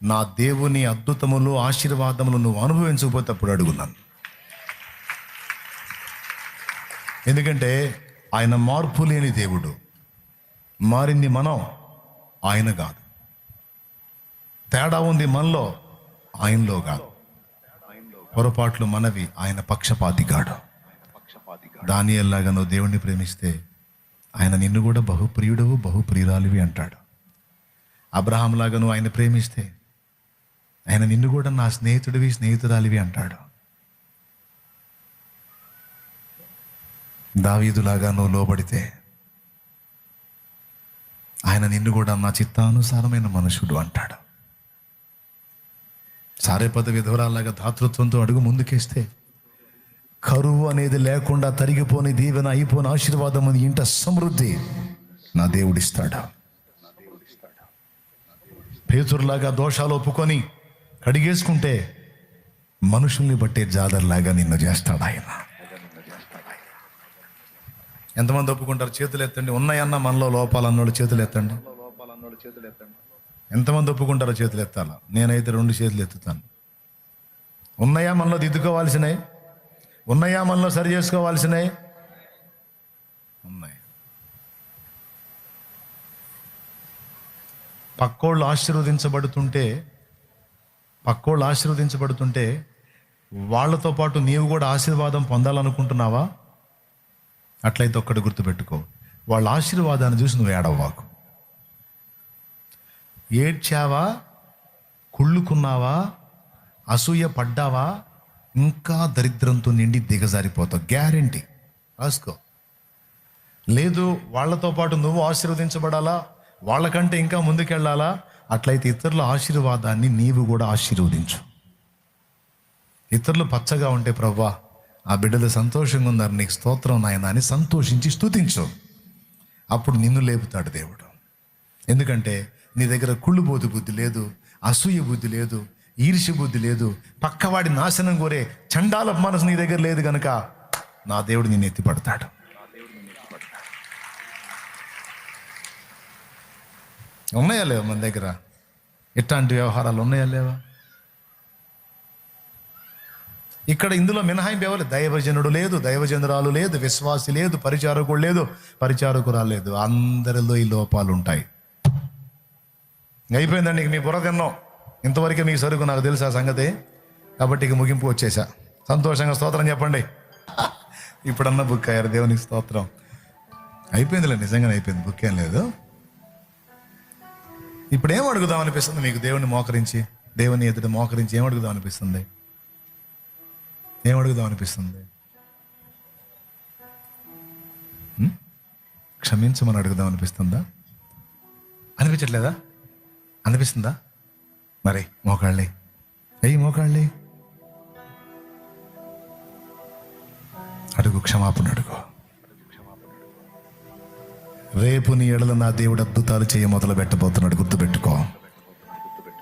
నా దేవుని అద్భుతములు, ఆశీర్వాదములు నువ్వు అనుభవించకపోతే అప్పుడు అడుగున్నాను. ఎందుకంటే ఆయన మార్పు లేని దేవుడు. మారింది మనం, ఆయన కాదు. తేడా ఉంది మనలో, ఆయనలో కాదు. పొరపాట్లు మనవి, ఆయన పక్షపాతి కాడు. దానియేలులాగా నువ్వు దేవుణ్ణి ప్రేమిస్తే ఆయన నిన్ను కూడా బహుప్రియుడవు, బహుప్రియురాలివి అంటాడు. అబ్రహాంలాగా నువ్వు ఆయన ప్రేమిస్తే ఆయన నిన్ను కూడా నా స్నేహితుడివి, స్నేహితురాలివి అంటాడు. దావీదులాగా నువ్వు లోబడితే ఆయన నిన్ను కూడా నా చిత్తానుసారమైన మనుషుడు అంటాడు. సారేపద విధవరాలాగా దాతృత్వంతో అడుగు ముందుకేస్తే కరువు అనేది లేకుండా తరిగిపోని దీవెన, అయిపోని ఆశీర్వాదం అని ఇంట సమృద్ధి నా దేవుడిస్తాడు. పేతురులాగా దోషాలు ఒప్పుకొని కడిగేసుకుంటే మనుషుల్ని బట్టే జాదర్లాగా నిన్ను చేస్తాడు ఆయన. ఎంతమంది ఒప్పుకుంటారు? చేతులు ఎత్తండి. ఉన్నాయన్న మనలో లోపాలు అన్నోళ్ళు చేతులు ఎత్తండి. ఎంతమంది ఒప్పుకుంటారో చేతులు ఎత్తాలా? నేనైతే 2 చేతులు ఎత్తుతాను. ఉన్నాయా మనలో దిద్దుకోవాల్సినవి? ఉన్నాయా మనలో సరి చేసుకోవాల్సినవి? ఉన్నాయి. పక్కోళ్ళు ఆశీర్వదించబడుతుంటే వాళ్ళతో పాటు నీవు కూడా ఆశీర్వాదం పొందాలనుకుంటున్నావా? అట్లయితే ఒక్కటి గుర్తుపెట్టుకో, వాళ్ళ ఆశీర్వాదాన్ని చూసి నువ్వు ఏడవ్వాకు. ఏడ్చావా, కుళ్ళుకున్నావా, అసూయ పడ్డావా, ఇంకా దరిద్రంతో నిండి దిగజారిపోతావు. గ్యారెంటీ, రాసుకో. లేదు వాళ్ళతో పాటు నువ్వు ఆశీర్వదించబడాలా, వాళ్ళకంటే ఇంకా ముందుకెళ్ళాలా, అట్లయితే ఇతరుల ఆశీర్వాదాన్ని నీవు కూడా ఆశీర్వదించు. ఇతరులు పచ్చగా ఉంటే, ప్రభువా ఆ బిడ్డలు సంతోషంగా ఉన్నారు, నీకు స్తోత్రం నాయన అని సంతోషించి స్తుతించు. అప్పుడు నిన్ను లేపుతాడు దేవుడు. ఎందుకంటే నీ దగ్గర కుళ్ళుబోతు బుద్ధి లేదు, అసూయ బుద్ధి లేదు, ఈర్ష్య బుద్ధి లేదు, పక్కవాడి నాశనం కోరే చండాల మనసు నీ దగ్గర లేదు గనుక నా దేవుడు నిన్ను ఎత్తిపడతాడు. ఉన్నాయా లేవా మన దగ్గర? ఇట్లాంటి వ్యవహారాలు ఉన్నాయా లేవా? ఇక్కడ ఇందులో మినహాయింపు ఎవరు? దైవజనుడు లేదు, దైవజనురాలు లేదు, విశ్వాసి లేదు, పరిచారకుడు లేదు, పరిచారకురాలు లేదు. అందరిలో ఈ లోపాలు ఉంటాయి. అయిపోయిందండి, ఇక మీ బుర్ర తిన్నాం. ఇంతవరకే మీకు సరుకు, నాకు తెలుసు ఆ సంగతి. కాబట్టి ఇక ముగింపు వచ్చేసా. సంతోషంగా స్తోత్రం చెప్పండి. ఇప్పుడన్నా బుక్ అయ్యారు, దేవునికి స్తోత్రం. అయిపోయిందిలే, నిజంగానే అయిపోయింది, బుక్ ఏం లేదు. ఇప్పుడు ఏం అడుగుదాం అనిపిస్తుంది మీకు? దేవుని మోకరించి, దేవుని ఎదుట మోకరించి ఏం అడుగుదాం అనిపిస్తుంది? ఏం అడుగుదాం అనిపిస్తుంది? క్షమించమని అడుగుదాం అనిపిస్తుందా? అనిపించట్లేదా? అనిపిస్తుందా? మరి మోకాళ్ళే మోకాళ్ళే అడుగు, క్షమాపణ అడుగు. రేపు నీ ఎడల నా దేవుడు అద్భుతాలు చేయ మొదలు పెట్టబోతున్నాడు, గుర్తుపెట్టుకో.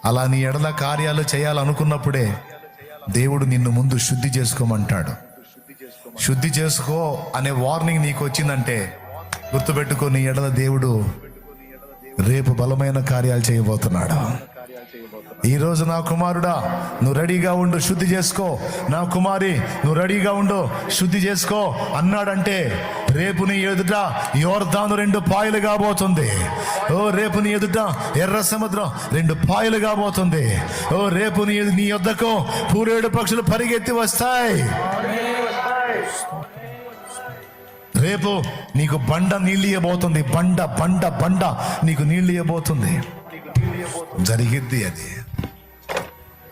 అలా నీ ఎడల కార్యాలు చేయాలనుకున్నప్పుడే దేవుడు నిన్ను ముందు శుద్ధి చేసుకోమంటాడు. శుద్ధి చేసుకో అనే వార్నింగ్ నీకు వచ్చిందంటే గుర్తుపెట్టుకో, నీ ఎడల దేవుడు రేపు బలమైన కార్యాలు చేయబోతున్నాడు. ఈరోజు నా కుమారుడా నువ్వు రెడీగా ఉండు, శుద్ధి చేసుకో. నా కుమారి నువ్వు రెడీగా ఉండు, శుద్ధి చేసుకో అన్నాడంటే రేపు నీ ఎదుట యోర్దాను 2 పాయలు కాబోతుంది. రేపు నీ ఎదుట ఎర్ర సముద్రం 2 పాయలు కాబోతుంది. రేపు నీ యొద్దకు పూరేడు పక్షులు పరిగెత్తి వస్తాయి. రేపు నీకు బండ నీళ్ళు ఇవ్వబోతుంది. బండ బండ బండ నీకు నీళ్ళు ఇవ్వబోతుంది. జరిగిద్ది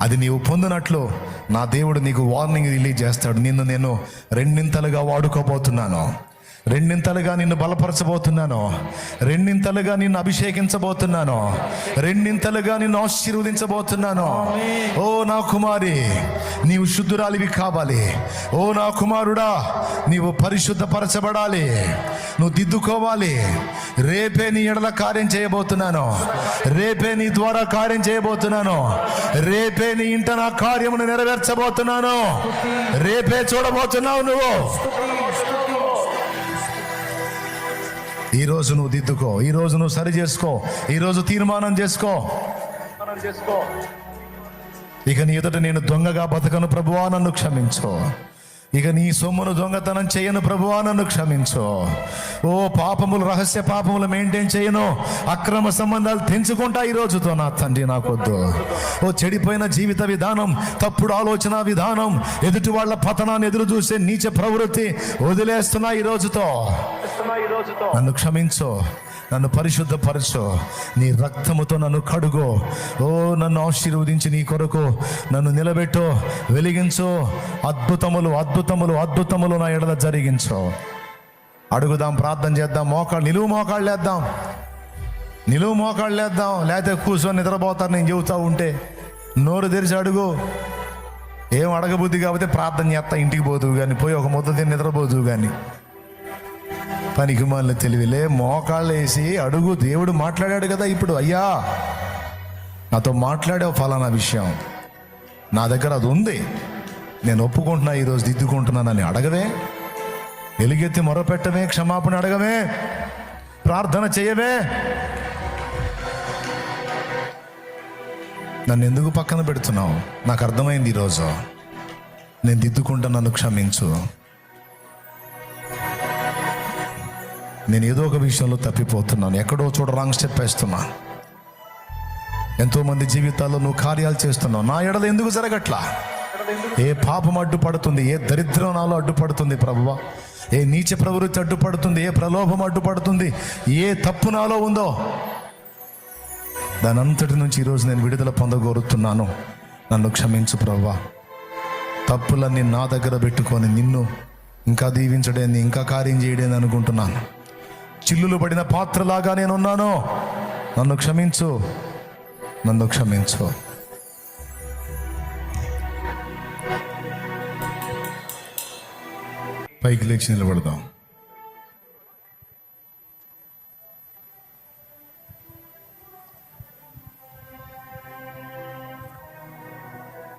అది నీవు పొందినట్లు నా దేవుడు నీకు వార్నింగ్ రిలీజ్ చేస్తాడు. నిన్ను నేను 2 వాడుకోబోతున్నాను, 2 నిన్ను బలపరచబోతున్నాను, 2 నిన్ను అభిషేకించబోతున్నాను, 2 నిన్ను ఆశీర్వదించబోతున్నాను. ఓ నా కుమారి నీవు శుద్ధురాలివి కావాలి. ఓ నా కుమారుడా నీవు పరిశుద్ధపరచబడాలి, నువ్వు దిద్దుకోవాలి. రేపే నీ ఎడల కార్యం చేయబోతున్నాను, రేపే నీ ద్వారా కార్యం చేయబోతున్నాను, రేపే నీ ఇంట నా కార్యమును నెరవేర్చబోతున్నాను, రేపే చూడబోతున్నావు నువ్వు. ఈరోజు నువ్వు దిద్దుకో, ఈరోజు నువ్వు సరి చేసుకో, ఈరోజు తీర్మానం చేసుకో. ఇక నీ ఎదుట నేను దొంగగా బతకను ప్రభువా, నన్ను క్షమించు. ఇక నీ సొమ్మును దొంగతనం చేయను ప్రభువా, నన్ను క్షమించు. ఓ పాపములు, రహస్య పాపములు మెయింటైన్ చేయను, అక్రమ సంబంధాలు తెంచుకుంటా ఈ రోజుతో నా తండ్రి నాకొద్దు. ఓ చెడిపోయిన జీవిత విధానం, తప్పుడు ఆలోచన విధానం, ఎదుటి వాళ్ళ పతనాన్ని ఎదురు చూసే నీచ ప్రవృత్తి వదిలేస్తున్నా ఈ రోజుతో. నన్ను క్షమించు, నన్ను పరిశుద్ధపరచు, నీ రక్తముతో నన్ను కడుగు. ఓ నన్ను ఆశీర్వదించి నీ కొరకు నన్ను నిలబెట్టు, వెలిగించు. అద్భుతములు అద్భుతములు అద్భుతములు నా ఎడల జరిగించు. అడుగుదాం, ప్రార్థన చేద్దాం. నిలువు మోకాళ్ళు వేద్దాం. లేకపోతే కూర్చొని నిద్రపోతారు నేను చెబుతా ఉంటే. నోరు తెరిచి అడుగు. ఏం అడగబుద్ధి కాకపోతే ప్రార్థన చేస్తా, ఇంటికి పోదువు కానీ, పోయి ఒక ముద్ద తిని నిద్రపోదువు కానీ. పనికి మాలిన తెలివిలే. మోకాళ్ళు వేసి అడుగు. దేవుడు మాట్లాడాడు కదా ఇప్పుడు. అయ్యా నాతో మాట్లాడావు ఫలానా విషయం, నా దగ్గర అది ఉంది, నేను ఒప్పుకుంటున్నా, ఈరోజు దిద్దుకుంటున్నానని అడగవే. ఎలుగెత్తి మొరపెట్టవే, క్షమాపణ అడగవే, ప్రార్థన చేయవే. నన్ను ఎందుకు పక్కన పెడుతున్నావు? నాకు అర్థమైంది ఈరోజు. నేను దిద్దుకుంటా, నన్ను క్షమించు. నేను ఏదో ఒక విషయంలో తప్పిపోతున్నాను, ఎక్కడో చోట రాంగ్ స్టెప్ వేస్తున్నా. ఎంతోమంది జీవితాల్లో నువ్వు కార్యాలు చేస్తున్నావు, నా ఎడల ఎందుకు జరగట్లా? ఏ పాపం అడ్డుపడుతుంది? ఏ దరిద్రం నాలో అడ్డుపడుతుంది ప్రభువా? ఏ నీచ ప్రవృత్తి అడ్డుపడుతుంది? ఏ ప్రలోభం అడ్డుపడుతుంది? ఏ తప్పు నాలో ఉందో దాని అంతటి నుంచి ఈరోజు నేను విడుదల పొందగోరుతున్నాను. నన్ను క్షమించు ప్రభువా. తప్పులన్నీ నా దగ్గర పెట్టుకొని నిన్ను ఇంకా దీవించడేంది, ఇంకా కార్యం చేయడేంది అనుకుంటున్నాను. చిల్లులు పడిన పాత్రలాగా నేనున్నాను. నన్ను క్షమించు, నన్ను క్షమించు. పైకి లేచి నిలబడదాం.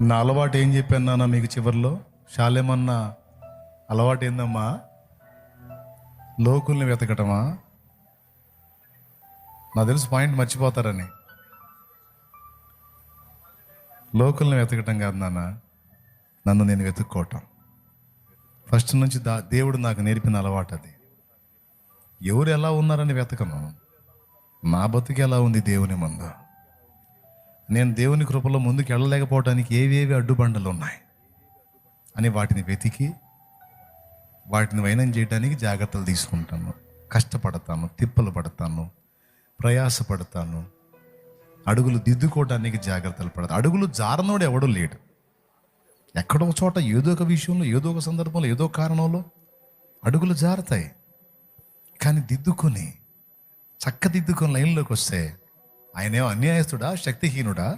నా అలవాటు ఏం చెప్పాను నాన్న మీకు చివరిలో? శాలేమన్నా అలవాటు ఏందమ్మా? లోకుల్ని వెతకటమా? నాకు తెలుసు పాయింట్ మర్చిపోతారని. లోకుల్ని వెతకటం కాదు నాన్న, నన్ను నేను వెతుక్కోవటం. ఫస్ట్ నుంచి దేవుడు నాకు నేర్పిన అలవాటు అది. ఎవరు ఎలా ఉన్నారని వెతకను, నా బతుకు ఎలా ఉంది దేవుని ముందు. నేను దేవుని కృపలో ముందుకు వెళ్ళలేకపోవడానికి ఏవేవి అడ్డుబండలు ఉన్నాయి అని వాటిని వెతికి వాటిని వైనం చేయడానికి జాగ్రత్తలు తీసుకుంటాను. కష్టపడతాను, తిప్పలు పడతాను, ప్రయాసపడతాను, అడుగులు దిద్దుకోవడానికి జాగ్రత్తలు పడతాను. అడుగులు జారనోడు ఎవడూ లేడు. ఎక్కడో చోట ఏదో ఒక విషయంలో, ఏదో ఒక సందర్భంలో, ఏదో కారణంలో అడుగులు జారుతాయి. కానీ దిద్దుకొని చక్కదిద్దుకొని లైన్లోకి వస్తే ఆయనేమో అన్యాయస్తుడా, శక్తిహీనుడా?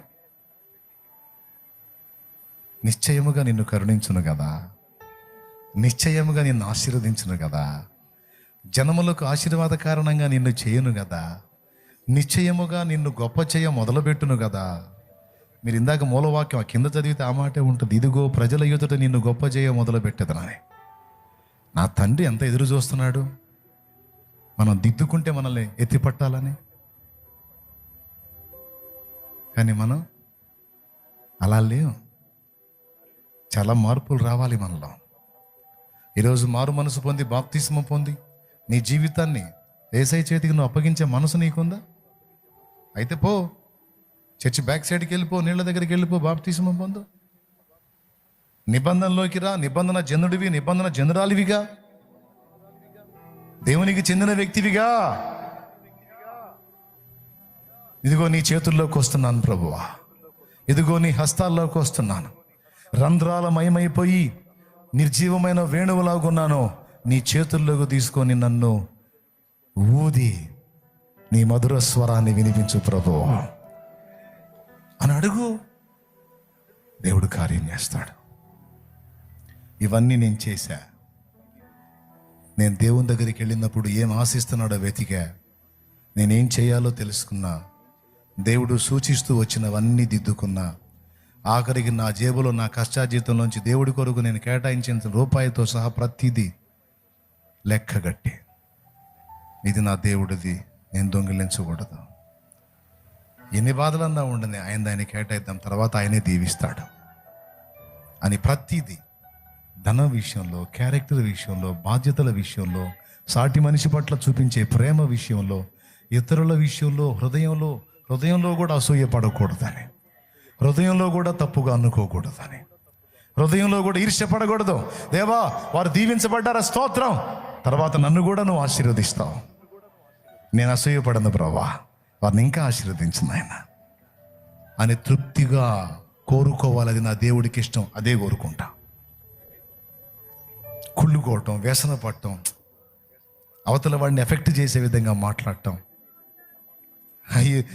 నిశ్చయముగా నిన్ను కరుణించును కదా, నిశ్చయముగా నిన్ను ఆశీర్వదించును కదా, జనములకు ఆశీర్వాద కారణంగా నిన్ను చేయను కదా, నిశ్చయముగా నిన్ను గొప్ప చేయ మొదలుపెట్టును కదా. మీరు ఇందాక మూలవాక్యం ఆ కింద చదివితే ఆ మాటే ఉంటుంది. ఇదిగో ప్రజల ఎదుట నిన్ను గొప్ప చేయ మొదలుపెట్టేదనని. నా తండ్రి ఎంత ఎదురు చూస్తున్నాడు మనం దిద్దుకుంటే మనల్ని ఎత్తిపట్టాలని. కానీ మనం అలా లేవు. చాలా మార్పులు రావాలి మనలో. ఈరోజు మారు మనసు పొంది బాప్తిస్మం పొంది నీ జీవితాన్ని యేసయ్య చేతికి నువ్వు అప్పగించే మనసు నీకుందా? అయితే పో, చర్చి బ్యాక్ సైడ్కి వెళ్ళిపో, నీళ్ళ దగ్గరికి వెళ్ళిపో, బాప్తిస్మం పొందు. నిబంధనలోకి రా. నిబంధన జనుడివి, నిబంధన జనురాలివిగా, దేవునికి చెందిన వ్యక్తివిగా. ఇదిగో నీ చేతుల్లోకి వస్తున్నాను ప్రభువా, ఇదిగో నీ హస్తాల్లోకి వస్తున్నాను. రంధ్రాల మయమైపోయి నిర్జీవమైన వేణువులాగున్నాను. నీ చేతుల్లోకి తీసుకొని నన్ను ఊది నీ మధుర స్వరాన్ని వినిపించు ప్రభువా అని అడుగు. దేవుడు కార్యం చేస్తాడు. ఇవన్నీ నేను చేశా. నేను దేవుని దగ్గరికి వెళ్ళినప్పుడు ఏం ఆశిస్తున్నాడో వెతికా, నేనేం చేయాలో తెలుసుకున్నా, దేవుడు సూచిస్తూ వచ్చినవన్నీ దిద్దుకున్నా. ఆఖరికి నా జేబులో నా కష్టాజీతంలోంచి దేవుడి కొరకు నేను కేటాయించిన రూపాయితో సహా ప్రతిదీ లెక్కగట్టి, ఇది నా దేవుడిది, నేను దొంగిలించకూడదు. ఎన్ని బాధలన్నా ఉండని ఆయన కేటాయిద్దాం, తర్వాత ఆయనే దీవిస్తాడు అని ప్రతిదీ ధన విషయంలో, క్యారెక్టర్ విషయంలో, బాధ్యతల విషయంలో, సాటి మనిషి పట్ల చూపించే ప్రేమ విషయంలో, ఇతరుల విషయంలో, హృదయంలో కూడా అసూయ పడకూడదని, హృదయంలో కూడా తప్పుగా అనుకోకూడదని, హృదయంలో కూడా ఈర్ష్యపడకూడదు. దేవా వారు దీవించబడ్డారా, స్తోత్రం, తర్వాత నన్ను కూడా నువ్వు ఆశీర్వదిస్తావు. నేను అసూయపడను ప్రభా, వారిని ఇంకా ఆశీర్వదించు నాయన అని తృప్తిగా కోరుకోవాలి. అది నా దేవుడికి ఇష్టం, అదే కోరుకుంటా. కుళ్ళుకోవటం, వ్యసన పడటం, అవతల వాడిని ఎఫెక్ట్ చేసే విధంగా మాట్లాడటం,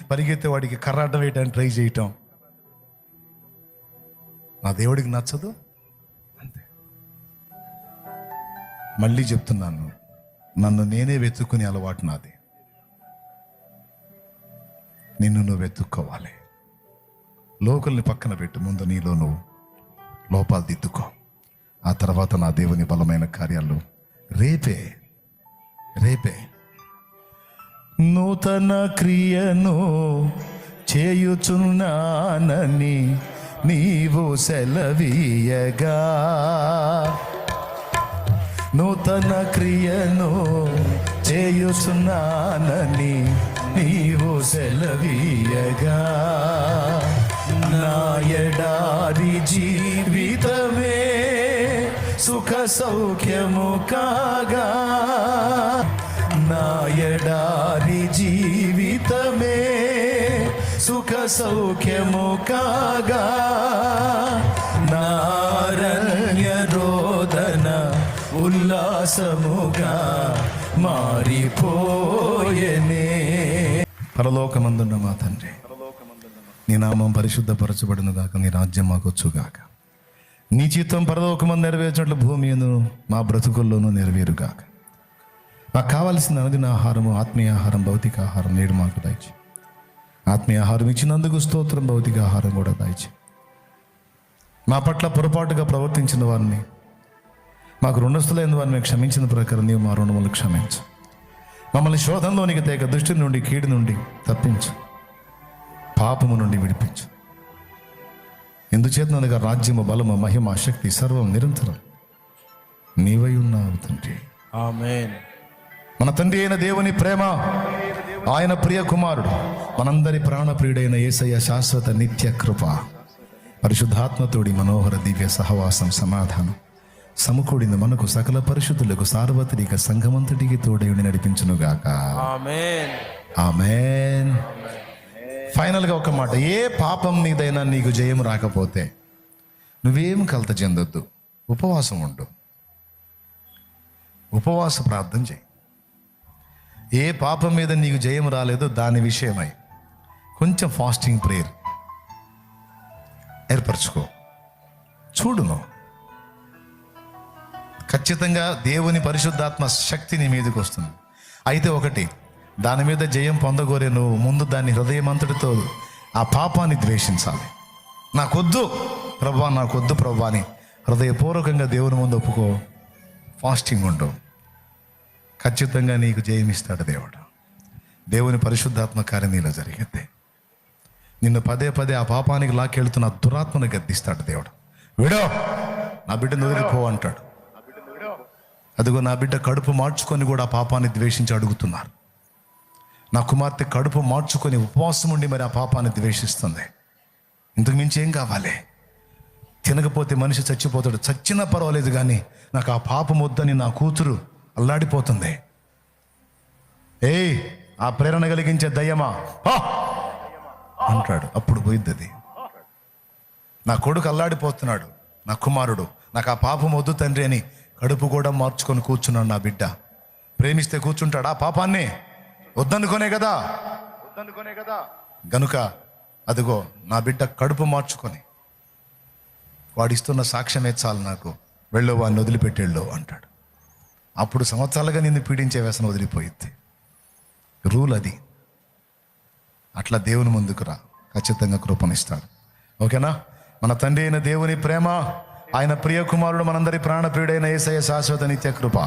పరిగెత్తే వాడికి కర్రాట వేయటానికి ట్రై చేయటం నా దేవుడికి నచ్చదు. అంతే. మళ్ళీ చెప్తున్నాను, నన్ను నేనే వెతుక్కునే అలవాటు నాది. నిన్ను నువ్వు వెతుక్కోవాలి. లోకల్ని పక్కన పెట్టు, ముందు నీలో నువ్వు లోపాలు దిద్దుకో. ఆ తర్వాత నా దేవుని బలమైన కార్యాలు రేపే నూతన క్రియను చేయుచున్నానని నీవు సెలవీయగా, నూతన క్రియను చేయుచున్నానని నీవు సెలవీయగా, నా ఎడారి జీవితమే సుఖ సౌఖ్యము కాగా, నా ఎడారి జీవితమే సుఖ సౌఖ్యము కాగా, నారణ్య రోదన ఉల్లాసముగా మారిపోయనే. పరలోకమందున్న మా తండ్రి, నీ నామం పరిశుద్ధపరచబడును గాక, నీ రాజ్యం మాకొచ్చుగాక, నీ చిత్తం పరలోకమందు నెరవేర్చినట్లు భూమి యందు మా బ్రతుకుల్లోనూ నెరవేరుగాక. మాకు కావలసిన అనుదిన ఆహారము, ఆత్మీయ ఆహారం, భౌతిక ఆహారం నేడు మాకు దయచేయి. ఆత్మీయ ఆహారం ఇచ్చినందుకు స్తోత్రం, భౌతిక ఆహారం కూడా దయచేయి. మా పట్ల పొరపాటుగా ప్రవర్తించిన వారిని, మాకు రుణస్థులైన వారిని క్షమించిన ప్రకారం నీవు మా రుణములు క్షమించు. మమ్మల్ని శోధనలోనికి తేక దుష్టి నుండి, కీడు నుండి తప్పించు, పాపము నుండి విడిపించు. ఎందుచేతనగా రాజ్యము, బలము, మహిమ, శక్తి సర్వం నిరంతరం నీవై ఉన్నావు తండ్రి. ఆమేన్. మన తండ్రి అయిన దేవుని ప్రేమ, ఆయన ప్రియ కుమారుడు, మనందరి ప్రాణప్రియుడైన యేసయ్య శాశ్వత నిత్య కృప, పరిశుద్ధాత్మతోడి మనోహర దివ్య సహవాసం, సమాధానం సమకూడిన మనకు సకల పరిశుద్ధులకు సార్వత్రిక సంఘమంతటికి తోడేయుడి నడిపించునుగాక. ఆమేన్. ఆమేన్. ఫైనల్గా ఒక మాట, ఏ పాపం నీదైనా నీకు జయం రాకపోతే నువ్వేం కలత చెందొద్దు, ఉపవాసం ఉండు, ఉపవాస ప్రార్థన చేయి. ఏ పాపం మీద నీకు జయం రాలేదో దాని విషయమై కొంచెం ఫాస్టింగ్ ప్రేయర్ ఏర్పరచుకో. చూడును, ఖచ్చితంగా దేవుని పరిశుద్ధాత్మ శక్తి నీ మీదకి వస్తుంది. అయితే ఒకటి, దాని మీద జయం పొందగోరే నువ్వు ముందు దాన్ని హృదయమంతటితో ఆ పాపాన్ని ద్వేషించాలి. నాకొద్దు ప్రభా, నాకొద్దు ప్రభా అని హృదయపూర్వకంగా దేవుని ముందు ఒప్పుకో. ఫాస్టింగ్ ఉండు, ఖచ్చితంగా నీకు జయమిస్తాడు దేవుడు. దేవుని పరిశుద్ధాత్మ కార్యం నీలో జరిగితే నిన్ను పదే పదే ఆ పాపానికి లాక్కెళ్తున్న దురాత్మను గద్దిస్తాడు దేవుడు. విడో, నా బిడ్డను వదిలిపో అంటాడు. అదిగో నా బిడ్డ కడుపు మార్చుకొని కూడా ఆ పాపాన్ని ద్వేషించి అడుగుతున్నారు. నా కుమార్తె కడుపు మార్చుకొని ఉపవాసం ఉండి మరి ఆ పాపాన్ని ద్వేషిస్తుంది. ఇంతకు మించి ఏం కావాలి? తినకపోతే మనిషి చచ్చిపోతాడు, చచ్చినా పర్వాలేదు, కానీ నాకు ఆ పాపం వద్దని నా కూతురు అల్లాడిపోతుంది. ఏయ్, ఆ ప్రేరణ కలిగించే దయ్యమా అంటాడు. అప్పుడు పోయిద్ది అది. నా కొడుకు అల్లాడిపోతున్నాడు, నా కుమారుడు, నాకు ఆ పాపం వద్దు తండ్రి అని కడుపు కూడా మార్చుకొని కూర్చున్నాడు నా బిడ్డ. ప్రేమిస్తే కూర్చుంటాడు, ఆ పాపాన్ని వద్దనుకునే కదా. గనుక అదిగో నా బిడ్డ కడుపు మార్చుకొని వాడిస్తున్న సాక్ష్యమే చాలు నాకు, వెళ్ళు వాడిని వదిలిపెట్టేళ్ళు అంటాడు. అప్పుడు సంవత్సరాలుగా నిన్ను పీడించే వ్యసనం వదిలిపోయింది. రూల్ అది. అట్లా దేవుని ముందుకు రా, ఖచ్చితంగా కృపనిస్తాడు. ఓకేనా? మన తండ్రి అయిన దేవుని ప్రేమ, ఆయన ప్రియ కుమారుడు, మనందరి ప్రాణప్రియుడైన యేసయ్య శాశ్వత నిత్య కృప,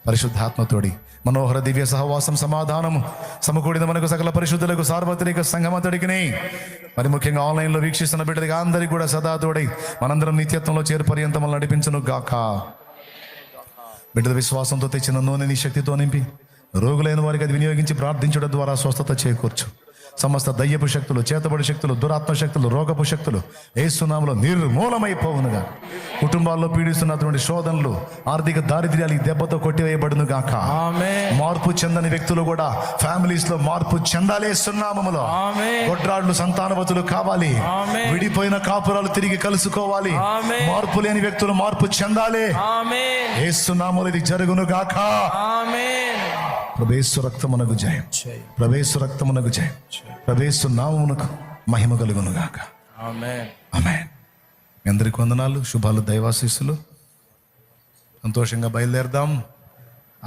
పరిశుద్ధాత్మతోడి మనోహర దివ్య సహవాసం, సమాధానము సమకూడిన మనకు సకల పరిశుద్ధులకు సార్వత్రిక సంఘమంతటికి, మరి ముఖ్యంగా ఆన్లైన్లో వీక్షిస్తున్న బిడ్డగా అందరికీ కూడా సదా తోడై మనందరం నిత్యత్వంలో చేరు పర్యంతం నడిపించును గాక. బిడ్డల విశ్వాసంతో తెచ్చిన నూనె నీ శక్తితో నింపి రోగులైన వారికి అది వినియోగించి ప్రార్థించడం ద్వారా స్వస్థత చేకూర్చు. సమస్త దయ్యపు శక్తులు, చేతబడి శక్తులు, దురాత్మ శక్తులు, రోగపు శక్తులు యేసు నామములో నిర్మూలమైపోవునుగా. కుటుంబాల్లో పీడిస్తున్నటువంటి శోధనలు, ఆర్థిక దారిద్ర్యాలు ఈ దెబ్బతో కొట్టివేయబడును గాక. మార్పు చెందని వ్యక్తులు కూడా ఫ్యామిలీస్ లో మార్పు చెందాలి యేసు నామములో. గొడ్రాళ్ళు సంతానవతులు కావాలి, విడిపోయిన కాపురాలు తిరిగి కలుసుకోవాలి, మార్పు లేని వ్యక్తులు మార్పు చెందాలి. యేసు నామములో ఇది జరుగును గాక. ప్రభేసు రక్తమునకు జయం, ప్రభేసు రక్తమునకు జయం, ప్రభేసు నామమునకు మహిమ కలుగును గాక. ఆమేన్. ఆమేన్. మీ అందరికి వందనాలు, శుభాలు, దైవాశీస్సులు. సంతోషంగా బయలుదేరదాం.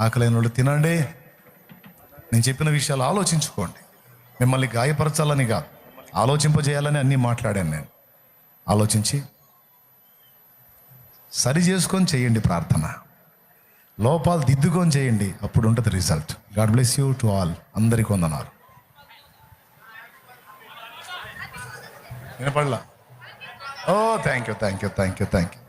ఆకలైన వాళ్ళు తినండి. నేను చెప్పిన విషయాలు ఆలోచించుకోండి. మిమ్మల్ని గాయపరచాలని కాదు, ఆలోచింపజేయాలని అన్నీ మాట్లాడాను నేను. ఆలోచించి సరి చేసుకొని చేయండి ప్రార్థన. లోపాలు దిద్దుకొని చేయండి, అప్పుడు ఉంటుంది result. God bless you to all. అందరికీ వందనాలు. వినపడలా? Oh thank you thank you thank you thank you